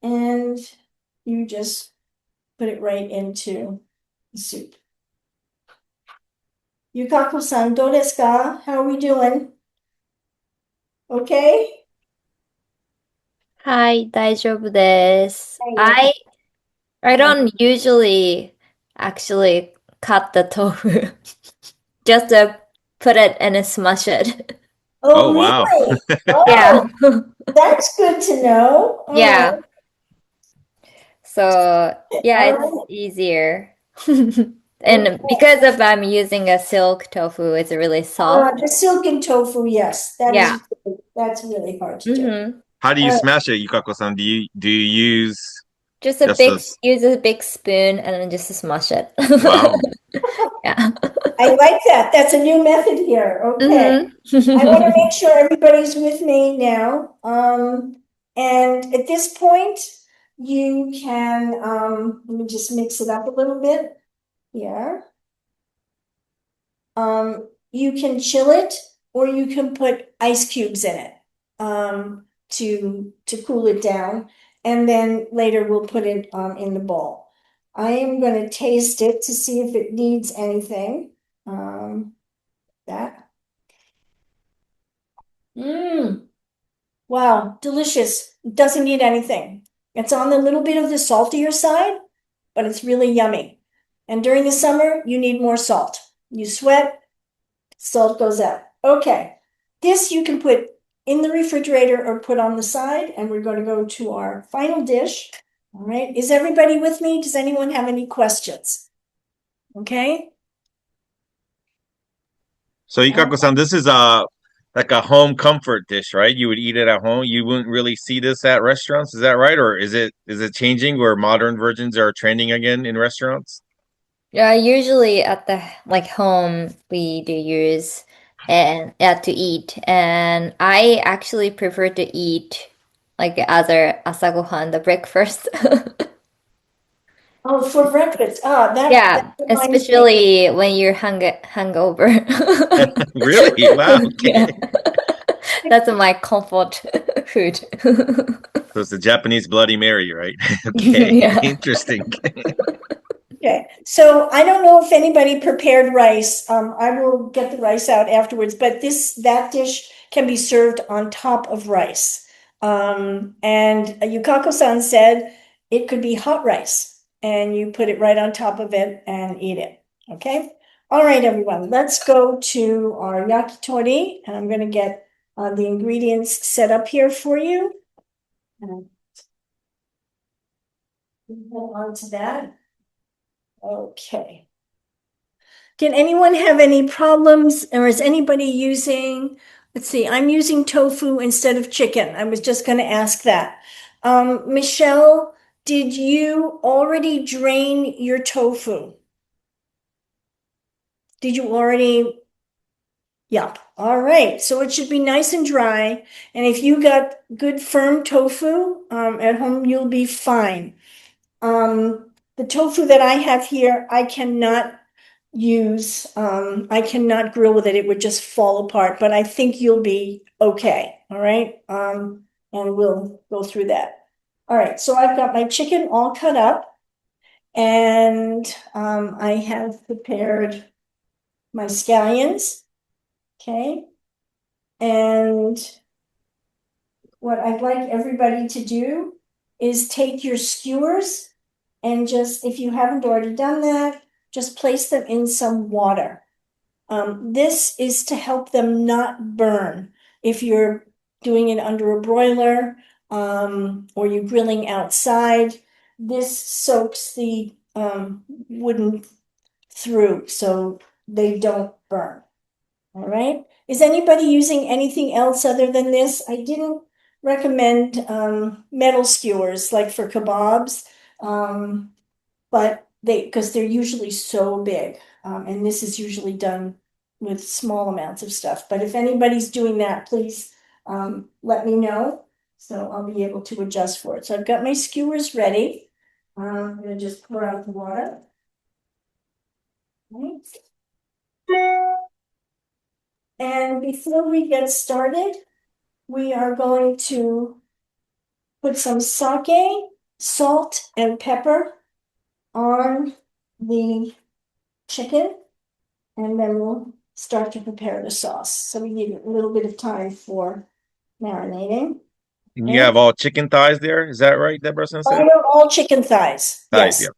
And you just put it right into the soup. Yukako-san, do desu ka? How are we doing? Okay? はい、大丈夫です。はい。 I don't usually actually cut the tofu. Just put it and smash it. Oh, wow. Really? Yeah. Oh, that's good to know. All Yeah. right. So yeah, All it's right. easier. Okay. And because of I'm using a silk tofu, it's really soft. The silken tofu, yes, Yeah. that's really hard to do. Mm-hmm. How do you smash it, Yukako-san? Do you use Just a just big, this? use a big spoon and then just smash it. Wow. Yeah. I like that. That's a new method here. Okay. I want to Mm-hmm. make sure everybody's with me now. And at this point, you can, let me just mix it up a little bit here. You can chill it or you can put ice cubes in it, to cool it down. And then later we'll put it, in the bowl. I am going to taste it to see if it needs anything. That. Wow, delicious. It doesn't need anything. It's on the little bit of the saltier side, but it's really yummy. And during the summer, you need more salt. You sweat, salt goes out. Okay, this you can put in the refrigerator or put on the side, and we're going to go to our final dish. All right, is everybody with me? Does anyone have any questions? Okay. So, Yukako-san, this is like a home comfort dish, right? You would eat it at home. You wouldn't really see this at restaurants. Is that right? Or is it changing where modern versions are trending again in restaurants? Yeah, usually at the like home we do use and to eat, and I actually prefer to eat like other asagohan, the breakfast. Oh, for breakfast. That Yeah, reminds me. especially when you're hungover. Really? Wow. Okay. Yeah, that's my comfort food. So it's the Japanese Bloody Mary, right? Okay. Yeah. Interesting. Okay, so I don't know if anybody prepared rice. I will get the rice out afterwards, but that dish can be served on top of rice. And Yukako-san said it could be hot rice, and you put it right on top of it and eat it. Okay. All right, everyone, let's go to our yakitori, and I'm going to get the ingredients set up here for you. And hold on to that. Okay. Can anyone have any problems, or is anybody using, let's see, I'm using tofu instead of chicken. I was just going to ask that. Michelle, did you already drain your tofu? Did you already? Yep. All right. So it should be nice and dry. And if you got good firm tofu at home, you'll be fine. The tofu that I have here, I cannot I cannot grill with it. It would just fall apart, but I think you'll be okay. All right. And we'll go through that. All right. So I've got my chicken all cut up, and I have prepared my scallions. Okay. And what I'd like everybody to do is take your skewers and just, if you haven't already done that, just place them in some water. This is to help them not burn. If you're doing it under a broiler, or you're grilling outside, this soaks the wooden through so they don't burn. All right. Is anybody using anything else other than this? I didn't recommend metal skewers like for kebabs, but because they're usually so big, and this is usually done with small amounts of stuff. But if anybody's doing that, please let me know so I'll be able to adjust for it. So I've got my skewers ready. I'm going to just pour out the water. Right. And before we get started, we are going to put some sake, salt, and pepper on the chicken, and then we'll start to prepare the sauce. So we need a little bit of time for marinating. And you have all chicken thighs there. Is that right, Deborah Sensei? All chicken thighs. Thighs, Yes. yeah.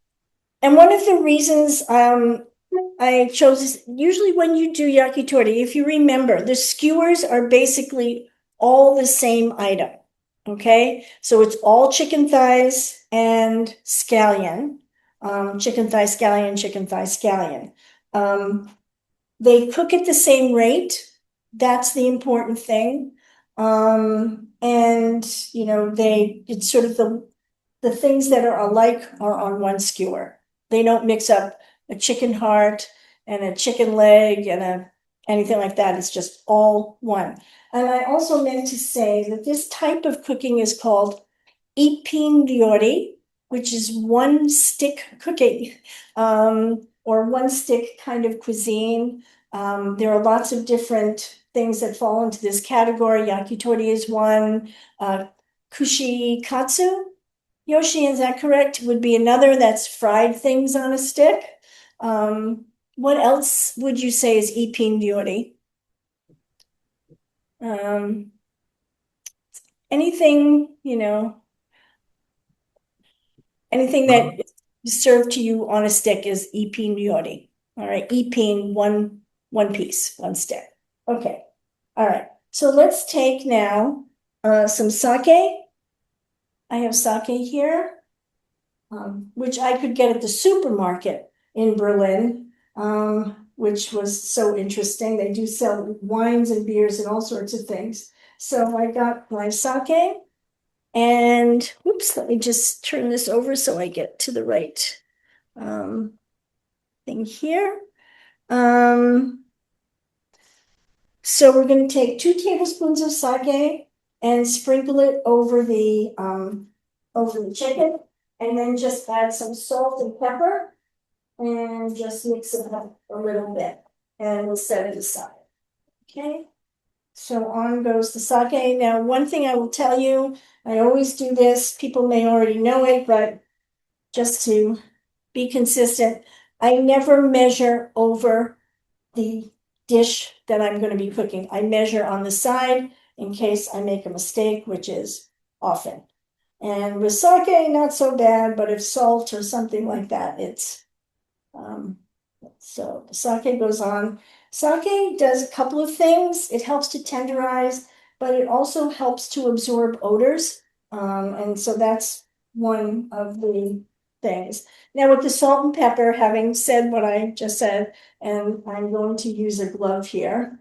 And one of the reasons I chose this, usually when you do yakitori, if you remember, the skewers are basically all the same item. Okay, so it's all chicken thighs and scallion, chicken thigh scallion, chicken thigh scallion. They cook at the same rate. That's the important thing. And you know, it's sort of the things that are alike are on one skewer. They don't mix up a chicken heart and a chicken leg and anything like that. It's just all one. And I also meant to say that this type of cooking is called ipin ryori, which is one stick cooking, or one stick kind of cuisine. There are lots of different things that fall into this category. Yakitori is one. Kushikatsu, Yoshi, is that correct? Would be another, that's fried things on a stick. What else would you say is ipin ryori? Anything, anything that is served to you on a stick is ipin ryori. All right, ipin, one piece, one stick. Okay, all right. So let's take now some sake. I have sake here, which I could get at the supermarket in Berlin, which was so interesting. They do sell wines and beers and all sorts of things. So I got my sake, and whoops, let me just turn this over so I get to the right thing here. So we're going to take 2 tablespoons of sake and sprinkle it over the chicken, and then just add some salt and pepper and just mix it up a little bit, and we'll set it aside. Okay, so on goes the sake. Now, one thing I will tell you, I always do this, people may already know it, but just to be consistent, I never measure over the dish that I'm going to be cooking. I measure on the side in case I make a mistake, which is often. And with sake, not so bad, but if salt or something like that, it's so the sake goes on. Sake does a couple of things. It helps to tenderize, but it also helps to absorb odors. And so that's one of the things. Now with the salt and pepper, having said what I just said, and I'm going to use a glove here,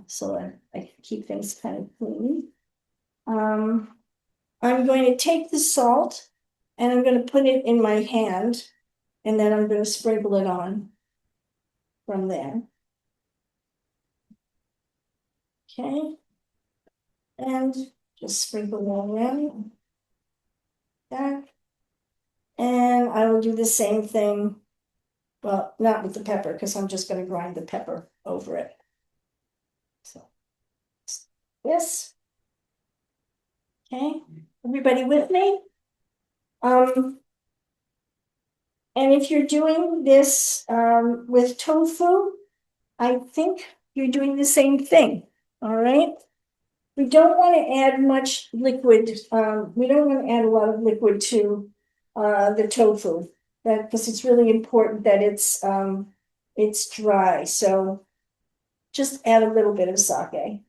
so I keep things kind of clean. I'm going to take the salt and I'm going to put it in my hand, and then I'm going to sprinkle it on from there. Okay. And just sprinkle it around. That. And I will do the same thing. Well, not with the pepper, because I'm just going to grind the pepper over it. So, this. Okay, everybody with me? And if you're doing this with tofu, I think you're doing the same thing, all right? We don't want to add much liquid, we don't want to add a lot of liquid to the tofu. Because it's really important that it's dry, so just add a little bit of sake.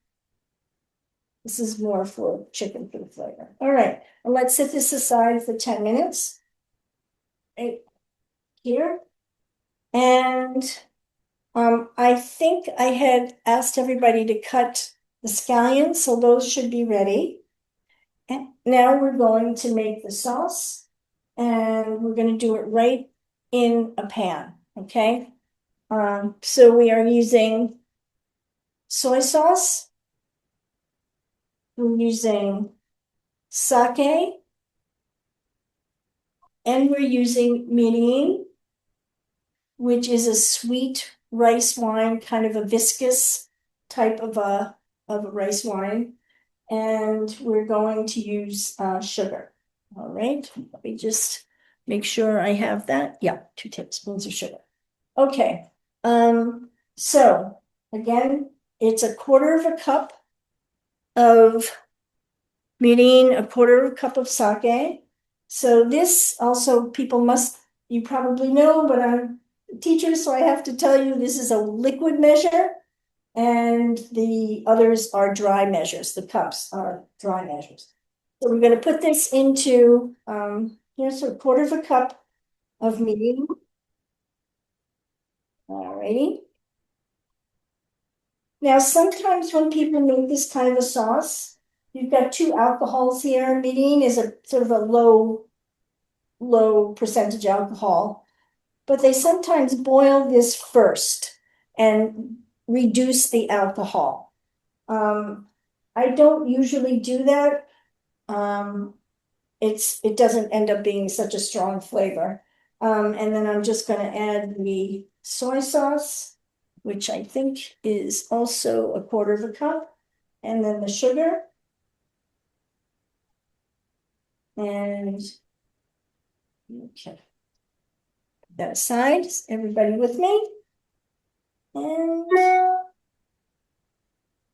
This is more for chicken food flavor. All right, and let's set this aside for 10 minutes. Right here. And I think I had asked everybody to cut the scallions, so those should be ready. And now we're going to make the sauce, and we're going to do it right in a pan, okay? So we are using soy sauce. We're using sake, and we're using mirin, which is a sweet rice wine, kind of a viscous type of a rice wine. And we're going to use sugar. All right, let me just make sure I have that. Yeah, 2 tablespoons of sugar. Okay, so again, it's a quarter of a cup of mirin, a quarter of a cup of sake. So this also you probably know, but I'm a teacher, so I have to tell you, this is a liquid measure. And the others are dry measures. The cups are dry measures. So we're going to put this into, here's a quarter of a cup of mirin. All righty. Now, sometimes when people make this kind of a sauce, you've got 2 alcohols here. Mirin is a sort of a low percentage alcohol, but they sometimes boil this first and reduce the alcohol. I don't usually do that. It doesn't end up being such a strong flavor. And then I'm just gonna add the soy sauce, which I think is also a quarter of a cup, and then the sugar. And okay. Put that aside. Is everybody with me? And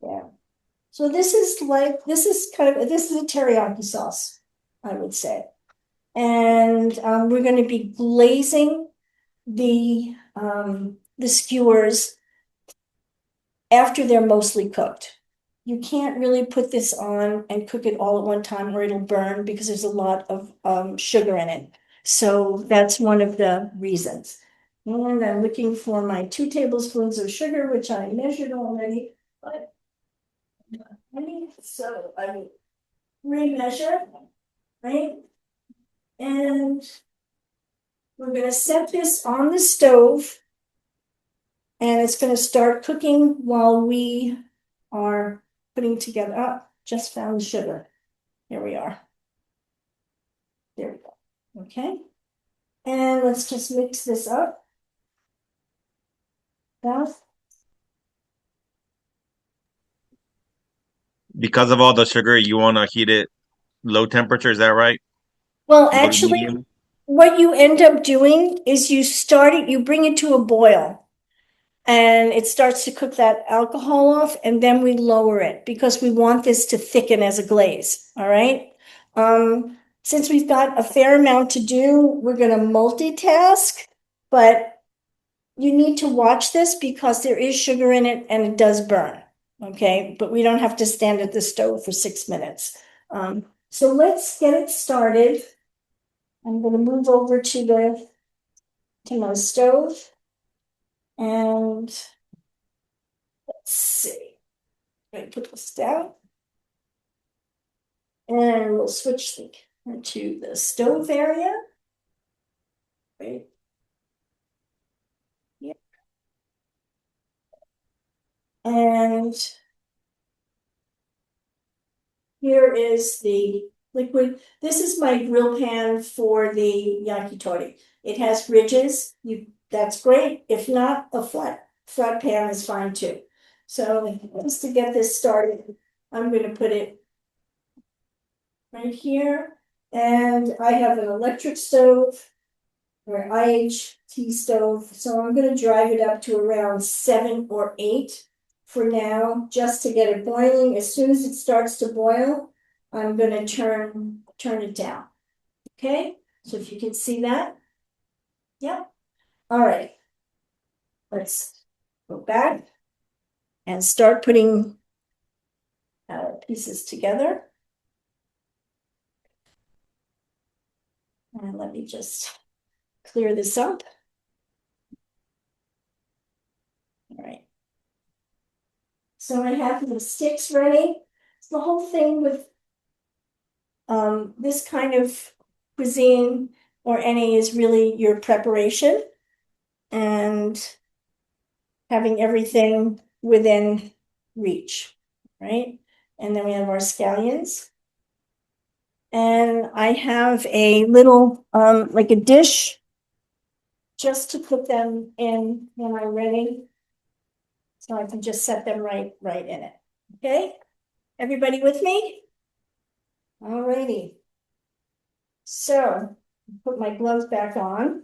yeah. So this is a teriyaki sauce, I would say. And we're going to be glazing the skewers after they're mostly cooked. You can't really put this on and cook it all at one time or it'll burn because there's a lot of sugar in it. So that's one of the reasons. And I'm looking for my 2 tablespoons of sugar, which I measured already, but so I will remeasure, right? And we're going to set this on the stove, and it's going to start cooking while we are putting together. Oh, just found the sugar. Here we are. There we go. Okay. And let's just mix this up. Beth? Because of all the sugar, you want to heat it low temperature, is that right? Well, Low to actually, medium? what you end up doing is you bring it to a boil. And it starts to cook that alcohol off, and then we lower it because we want this to thicken as a glaze. All right. Since we've got a fair amount to do, we're going to multitask, but you need to watch this because there is sugar in it and it does burn. Okay, but we don't have to stand at the stove for 6 minutes. So let's get it started. I'm going to move over to my stove, and let's see. I'm going to put this down. And we'll switch to the stove area. Right. Yeah. And here is the liquid. This is my grill pan for the yakitori. It has ridges. That's great. If not, a flat pan is fine too. So just to get this started, I'm going to put it right here. And I have an electric stove. or IHT stove. So I'm going to drive it up to around 7 or 8 for now, just to get it boiling. As soon as it starts to boil, I'm going to turn it down. Okay, so if you can see that. Yep. All right. Let's go back and start putting pieces together. And let me just clear this up. All right. So I have the sticks ready. So the whole thing with this kind of cuisine or any is really your preparation and having everything within reach, right? And then we have our scallions. And I have a little, like a dish just to put them in when I'm ready. So I can just set them right in it. Okay, everybody with me? Alrighty. So put my gloves back on.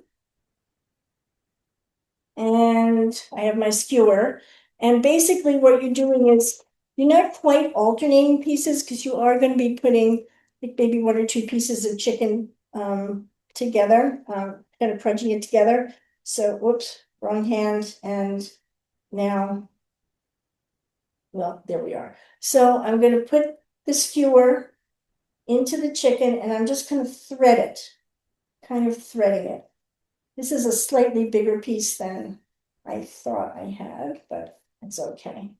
And I have my skewer. And basically what you're doing is you're not quite alternating pieces because you are going to be putting like maybe 1 or 2 pieces of chicken together, kind of crunching it together. So, whoops, wrong hand. And now, well, there we are. So I'm going to put the skewer into the chicken and I'm just going to thread it, kind of threading it. This is a slightly bigger piece than I thought I had, but it's okay.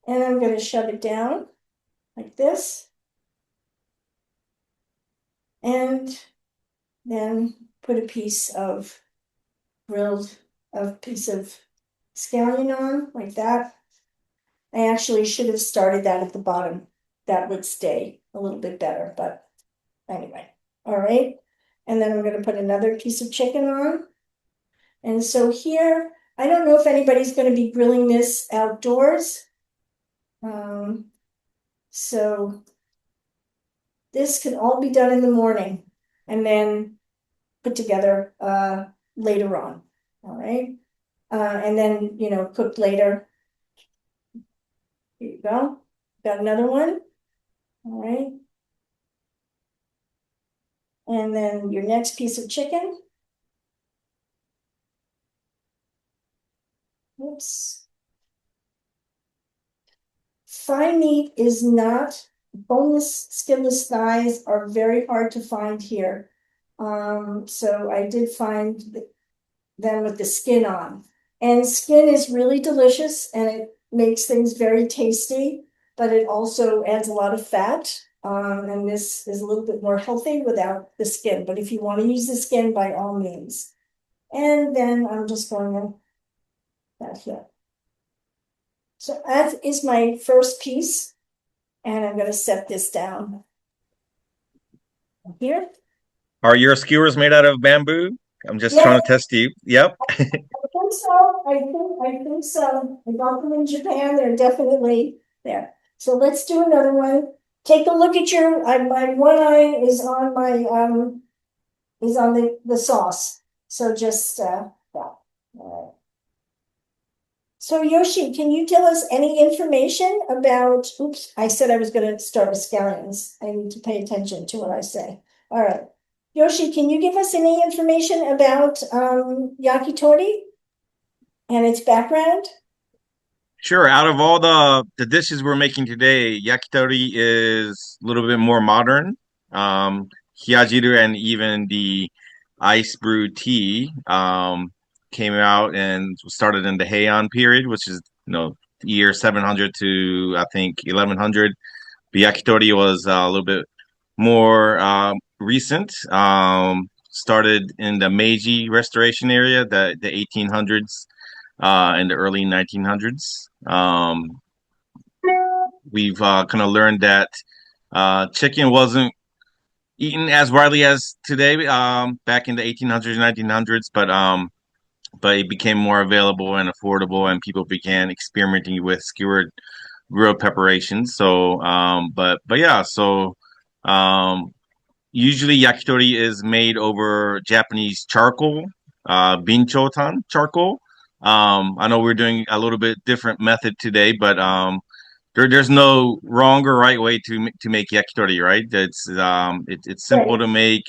And I'm going to shove it down like this. And then put a piece of piece of scallion on like that. I actually should have started that at the bottom. That would stay a little bit better, but anyway. All right. And then I'm going to put another piece of chicken on. And so here, I don't know if anybody's going to be grilling this outdoors. So this can all be done in the morning and then put together later on. All right. And then, cooked later. Here you go. Got another one. All right. And then your next piece of chicken. Oops. Thigh meat is not, boneless, skinless thighs are very hard to find here. So I did find them with the skin on. And skin is really delicious and it makes things very tasty, but it also adds a lot of fat. And this is a little bit more healthy without the skin. But if you want to use the skin, by all means. And then I'm just going to that here. So that is my first piece. And I'm going to set this down here. Are your skewers made out of bamboo? I'm just trying to test you. Yep. I think so. I think so. I got them in Japan. They're definitely there. So let's do another one. Take a look at your. My one eye is on my is on the sauce. So just yeah. All right. So Yoshi, can you tell us any information about? Oops, I said I was going to start with scallions. I need to pay attention to what I say. All right. Yoshi, can you give us any information about yakitori and its background? Sure. Out of all the dishes we're making today, yakitori is a little bit more modern. Hiyajiru and even the ice brew tea came out and started in the Heian period, which is year 700 to I think 1100. The yakitori was a little bit more recent. Started in the Meiji Restoration area, the 1800s, and the early 1900s. We've kind of learned that chicken wasn't eaten as widely as today back in the 1800s, 1900s, but it became more available and affordable, and people began experimenting with skewered grilled preparations. So, but yeah, so. usually yakitori is made over Japanese charcoal, binchotan charcoal. I know we're doing a little bit different method today, but there's no wrong or right way to make yakitori, right? It's simple Right. to make.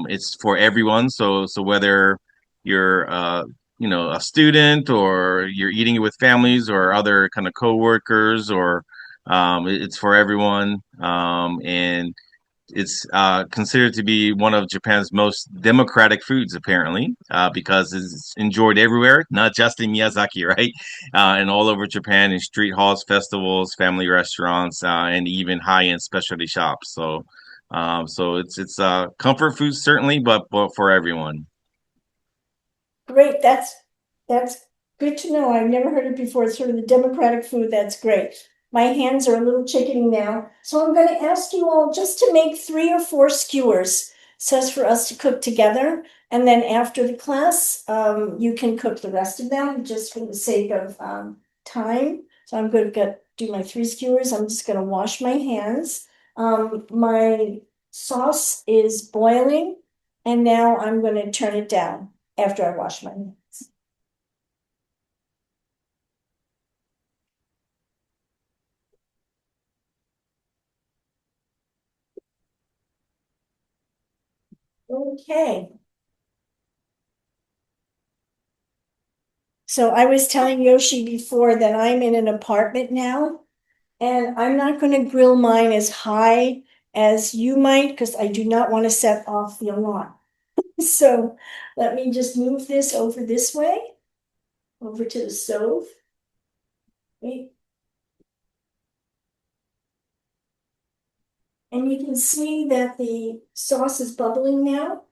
It's for everyone. So whether you're a student or you're eating it with families or other kind of coworkers or it's for everyone. And it's considered to be one of Japan's most democratic foods, apparently, because it's enjoyed everywhere, not just in Miyazaki, right? And all over Japan in street halls, festivals, family restaurants, and even high-end specialty shops. So it's comfort food certainly, but for everyone. Great. That's good to know. I've never heard it before. It's sort of the democratic food. That's great. My hands are a little chickeny now. So I'm going to ask you all just to make 3 or 4 skewers. It says for us to cook together. And then after the class, you can cook the rest of them just for the sake of time. So I'm going to do my 3 skewers. I'm just going to wash my hands. My sauce is boiling. And now I'm going to turn it down after I wash my hands. Okay. So I was telling Yoshi before that I'm in an apartment now, and I'm not going to grill mine as high as you might because I do not want to set off the alarm. So let me just move this over this way, over to the stove. Wait. And you can see that the sauce is bubbling now.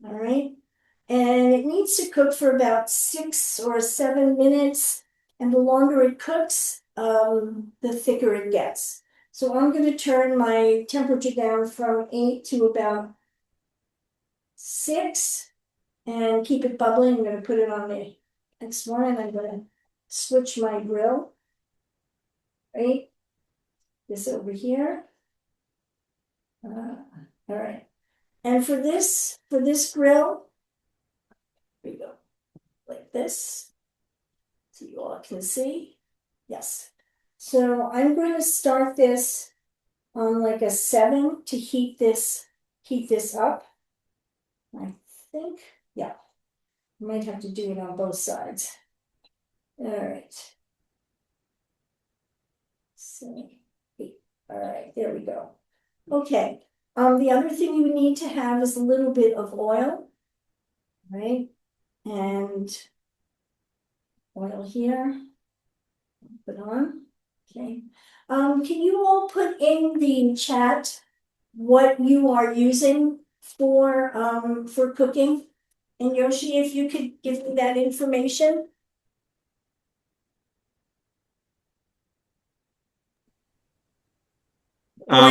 All right. And it needs to cook for about 6 or 7 minutes. And the longer it cooks, the thicker it gets. So I'm going to turn my temperature down from 8 to about 6 and keep it bubbling. I'm going to put it on the next one and I'm going to switch my grill. Right? This over here. All right. And for this grill, here we go, like this. So you all can see. Yes. So I'm going to start this on like a 7 to heat this up. I think, yeah. I might have to do it on both sides. All right. So, all right, there we go. Okay. The other thing you need to have is a little bit of oil, right? And oil here. Put on. Okay. Can you all put in the chat what you are using for cooking? And Yoshi, if you could give me that information.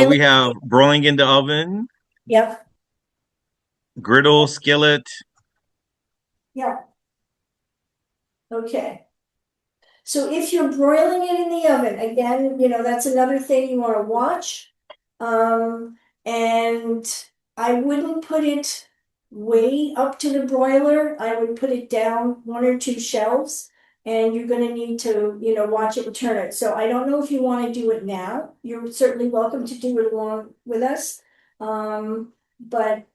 We have broiling in the oven, Yep. griddle, skillet. Yeah. Okay. So if you're broiling it in the oven, again, that's another thing you want to watch. And I wouldn't put it way up to the broiler. I would put it down 1 or 2 shelves, and you're going to need to, watch it and turn it. So I don't know if you want to do it now. You're certainly welcome to do it along with us. But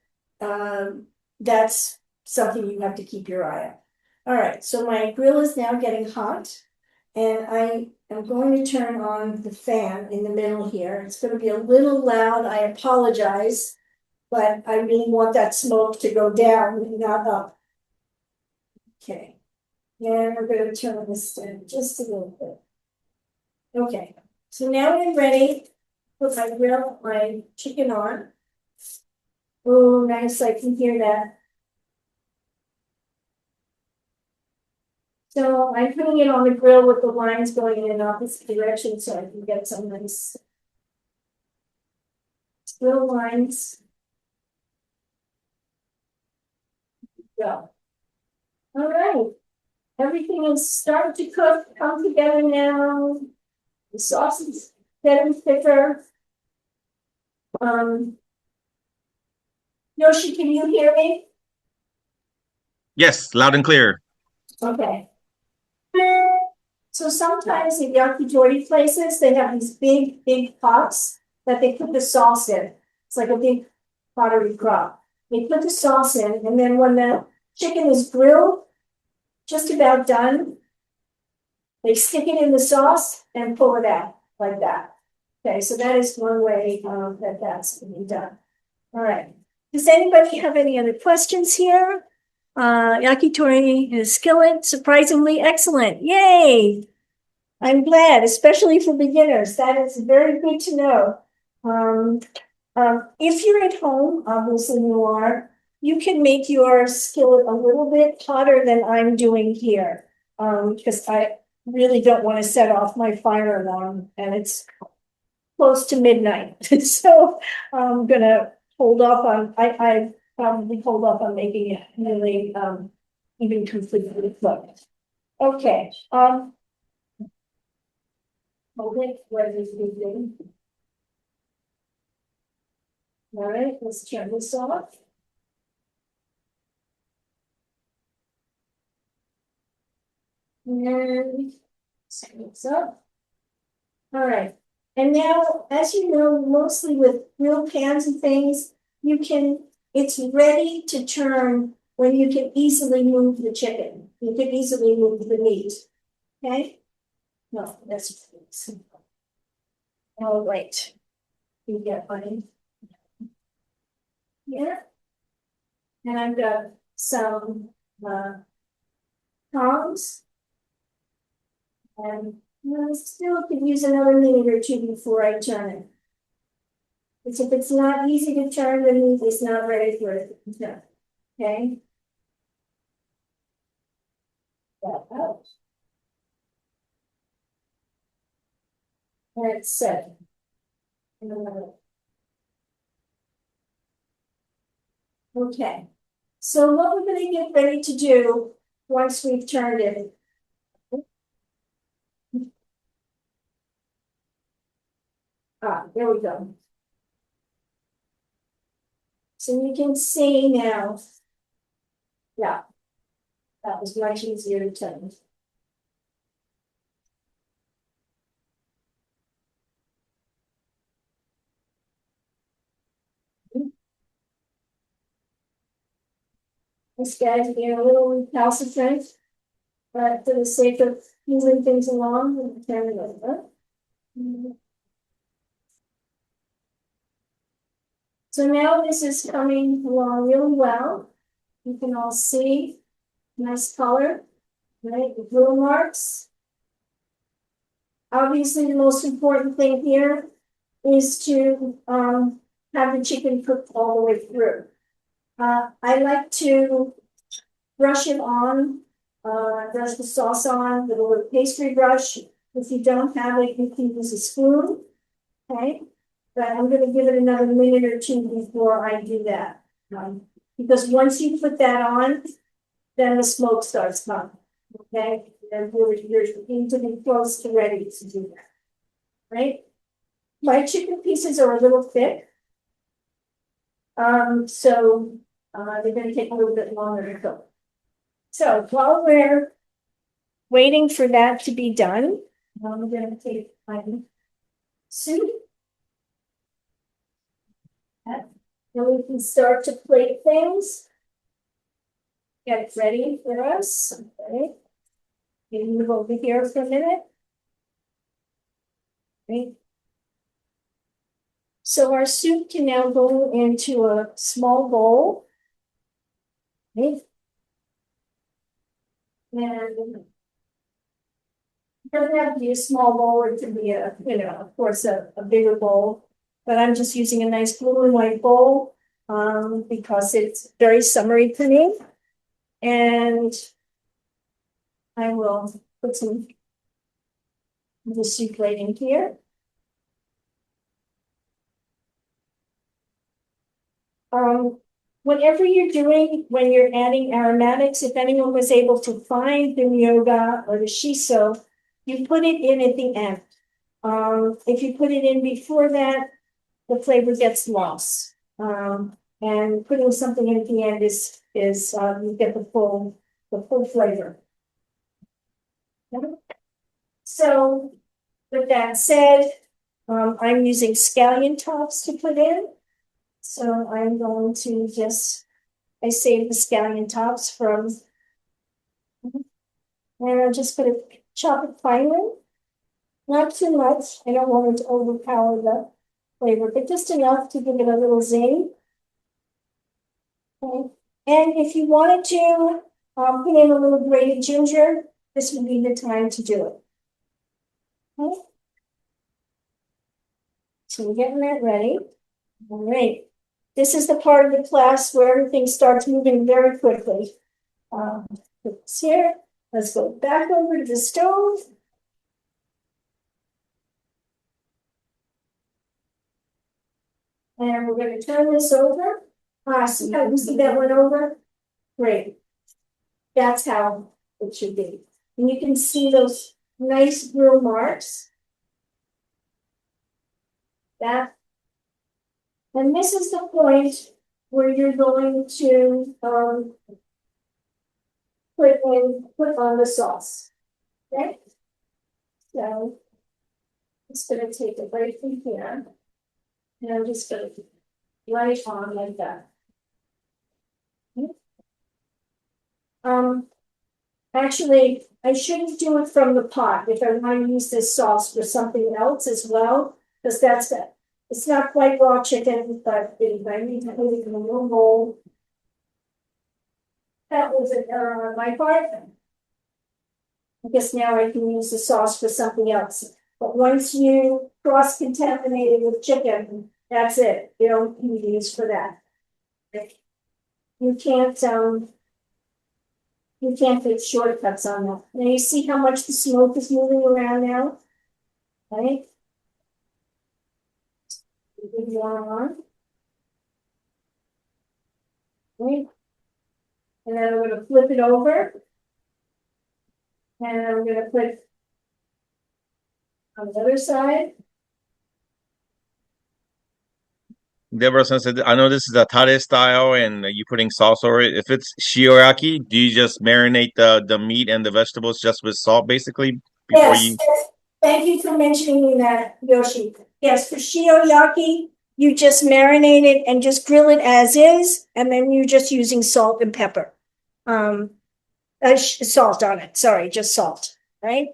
that's something you have to keep your eye on. All right, so my grill is now getting hot. And I am going to turn on the fan in the middle here. It's going to be a little loud. I apologize, but I really want that smoke to go down and not up. Okay. And we're going to turn this down just a little bit. Okay. So now I'm ready. Put my chicken on. Oh, nice. I can hear that. So I'm putting it on the grill with the lines going in opposite direction so I can get some nice grill lines. Go. All right. Everything is starting to cook, come together now. The sauce is getting thicker. Yoshi, can you hear me? Yes, loud and clear. Okay. So sometimes in yakitori places, they have these big, big pots that they put the sauce in. It's like a big pottery crock. They put the sauce in, and then when the chicken is grilled, just about done, they stick it in the sauce and pull it out like that. Okay, so that is one way that that's being done. All right. Does anybody have any other questions here? Yakitori is skillet, surprisingly excellent. Yay! I'm glad, especially for beginners. That is very good to know. If you're at home, obviously you are, you can make your skillet a little bit hotter than I'm doing here. Because I really don't want to set off my fire alarm, and it's close to midnight. So I'm gonna hold off on, I probably hold off on making it really even completely cooked. Okay, hold it, where is it? All right, let's turn this off. And set this up. All right. And now, as you know, mostly with grill pans and things, it's ready to turn when you can easily move the chicken. You can easily move the meat. Okay? No, that's simple. All right. You get mine. Yeah. And I've got some tongs. And still could use another minute or two before I turn it. Because if it's not easy to turn, the meat is not ready for it to turn. Okay? That out. And it's set. Okay. So what we're going to get ready to do once we've turned it. There we go. So you can see now. Yeah, that was much easier to turn. This guy's being a little recalcitrant, but for the sake of moving things along, we'll turn it over. So now this is coming along really well. You can all see nice color, right? The grill marks. Obviously, the most important thing here is to have the chicken cooked all the way through. I like to brush it on, brush the sauce on with a little pastry brush. If you don't have it, you can use a spoon, okay? But I'm gonna give it another minute or two before I do that. Because once you put that on, then the smoke starts coming, okay? And you're into be close to ready to do that, right? My chicken pieces are a little thick. So they're gonna take a little bit longer to cook. So while we're waiting for that to be done, I'm gonna take my soup. And we can start to plate things. Get it ready for us. Okay. You move over here for a minute. Okay. So our soup can now go into a small bowl. Okay. And it doesn't have to be a small bowl, it can be of course, a bigger bowl. But I'm just using a nice blue and white bowl because it's very summery to me. And I will put some of the soup right in here. Whatever you're doing when you're adding aromatics, if anyone was able to find the miyoga or the shiso, you put it in at the end. If you put it in before that, the flavor gets lost. And putting something in at the end is you get the full flavor. So with that said, I'm using scallion tops to put in. So I'm going to I saved the scallion tops from, and I'm just gonna chop it finely. Not too much, I don't want it to overpower the flavor, but just enough to give it a little zing. Okay. And if you wanted to put in a little grated ginger, this would be the time to do it. Okay. So we're getting that ready. All right. This is the part of the class where everything starts moving very quickly. Put this here. Let's go back over to the stove. And we're going to turn this over. See how you see that one over? Great. That's how it should be. And you can see those nice grill marks. That. And this is the point where you're going to put on the sauce. Okay? So I'm just going to take it right from here. And I'm just going to lay it on like that. Okay. Actually, I shouldn't do it from the pot if I want to use this sauce for something else as well, because that's it. It's not quite raw chicken, but I need to put it in a little bowl. That was an error on my part. I guess now I can use the sauce for something else. But once you cross-contaminate it with chicken, that's it. You don't need to use for that. You can't take shortcuts on that. Now you see how much the smoke is moving around now, right? On. Right. And then I'm going to flip it over. And I'm going to put on the other side. Deborah said, I know this is a tare style and you putting sauce over it. If it's shioraki, do you just marinate the meat and the vegetables just with salt basically before Yes. Thank you for mentioning that, Yoshi. Yes, for shioraki, you just marinate it and just grill it as is, and then you're just using salt and pepper. Salt on it. Sorry, just salt, right?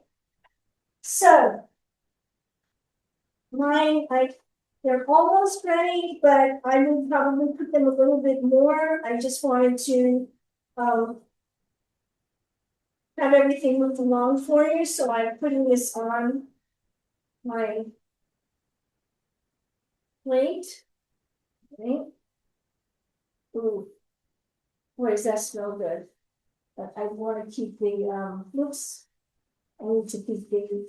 So they're almost ready, but I would probably put them a little bit more. I just wanted to have everything move along for you. So I'm putting this on my plate. Okay. Ooh, boy, does that smell good? But I want to keep the oops. I need to keep the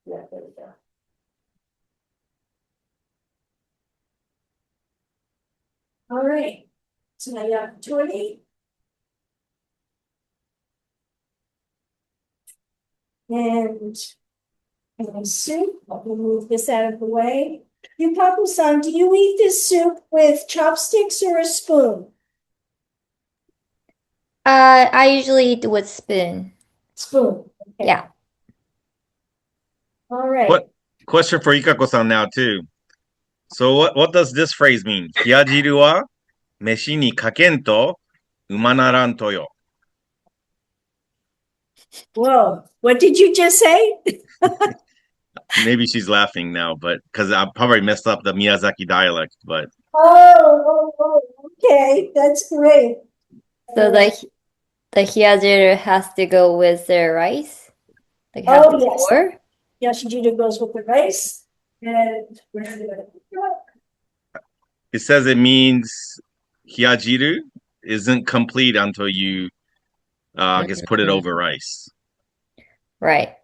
yeah, there we go. All right. So now yakitori. And soup. I'll move this out of the way. Yukaku-san, do you eat this soup with chopsticks or a spoon? I usually eat with spoon. Spoon. Okay. Yeah. All right. What question for Ikako-san now too? So what does this phrase mean? Hiyajiru wa meshi ni kaken to umanaran to yo. Whoa, what did you just say? Maybe she's laughing now, but because I probably messed up the Miyazaki dialect, but Okay, that's great. So the hiyajiru has to go with the rice? Like have Oh, to yes. pour? Yashijiru goes with the rice. And we're gonna do it. it says it means hiyajiru isn't complete until you I guess put it over rice. Right.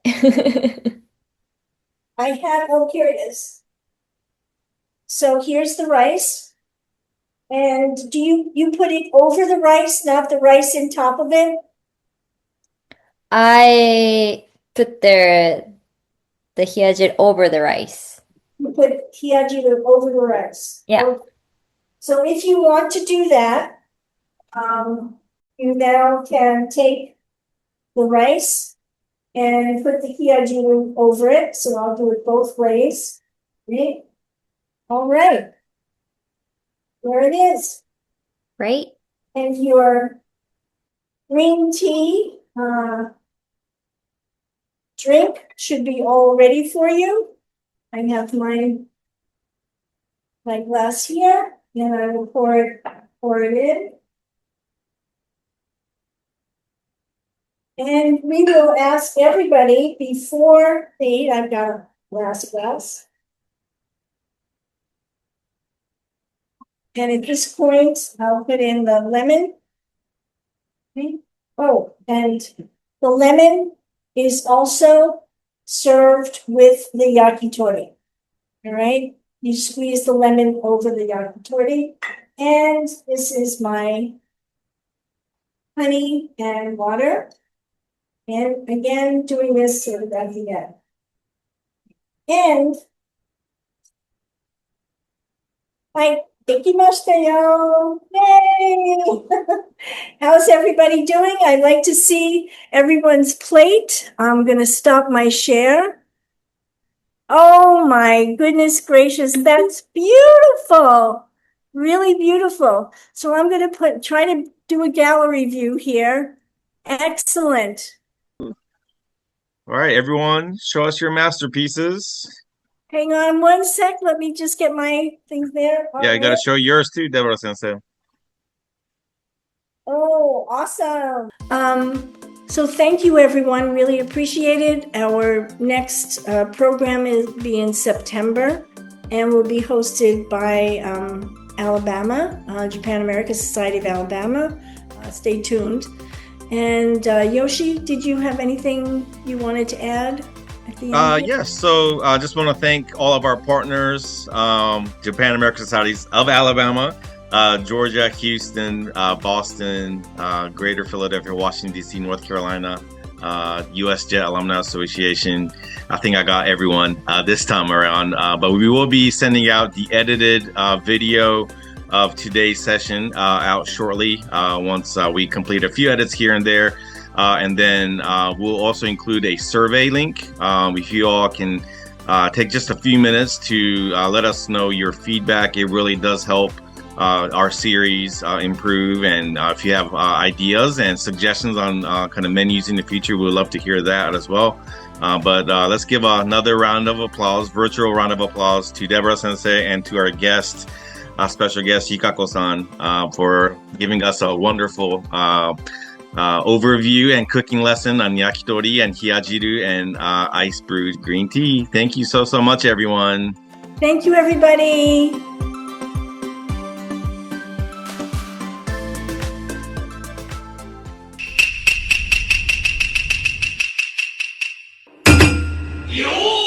Oh, here it is. So here's the rice. And do you put it over the rice, not the rice in top of it? I put the hiyajiru over the rice. You put Hiyajiru over the rice. Yeah. So if you want to do that, you now can take the rice and put the Hiyajiru over it. So I'll do it both ways. Right? All right. There it is. Right? And your green tea drink should be all ready for you. I have my glass here, and I will pour it in. And we will ask everybody before they eat. I've got a glass. And at this point, I'll put in the lemon. Okay. Oh, and the lemon is also served with the yakitori. All right. You squeeze the lemon over the yakitori. And this is my honey and water. And again, doing this sort of at the end. And ikimashita yo! Yay! How's everybody doing? I'd like to see everyone's plate. I'm going to stop my share. Oh my goodness gracious, that's beautiful. Really beautiful. So I'm going to try to do a gallery view here. Excellent. All right, everyone, show us your masterpieces. Hang on one sec. Let me just get my things there. Yeah, you got to show yours too, Deborah Sensei. Oh, awesome. So thank you, everyone. Really appreciate it. Our next program will be in September and will be hosted by Alabama, Japan American Society of Alabama. Stay tuned. And Yoshi, did you have anything you wanted to add at the end? Yes, so I just want to thank all of our partners, Japan American Societies of Alabama, Georgia, Houston, Boston, Greater Philadelphia, Washington, D.C., North Carolina, U.S. Jet Alumni Association. I think I got everyone this time around, but we will be sending out the edited video of today's session out shortly once we complete a few edits here and there. And then we'll also include a survey link. If you all can take just a few minutes to let us know your feedback, it really does help our series improve. And if you have ideas and suggestions on kind of menus in the future, we'd love to hear that as well. But let's give another round of applause, virtual round of applause to Deborah Sensei and to our guest, special guest Hikako-san, for giving us a wonderful overview and cooking lesson on yakitori and hiyajiru and ice brewed green tea. Thank you so much, everyone. Thank you, everybody. Yo!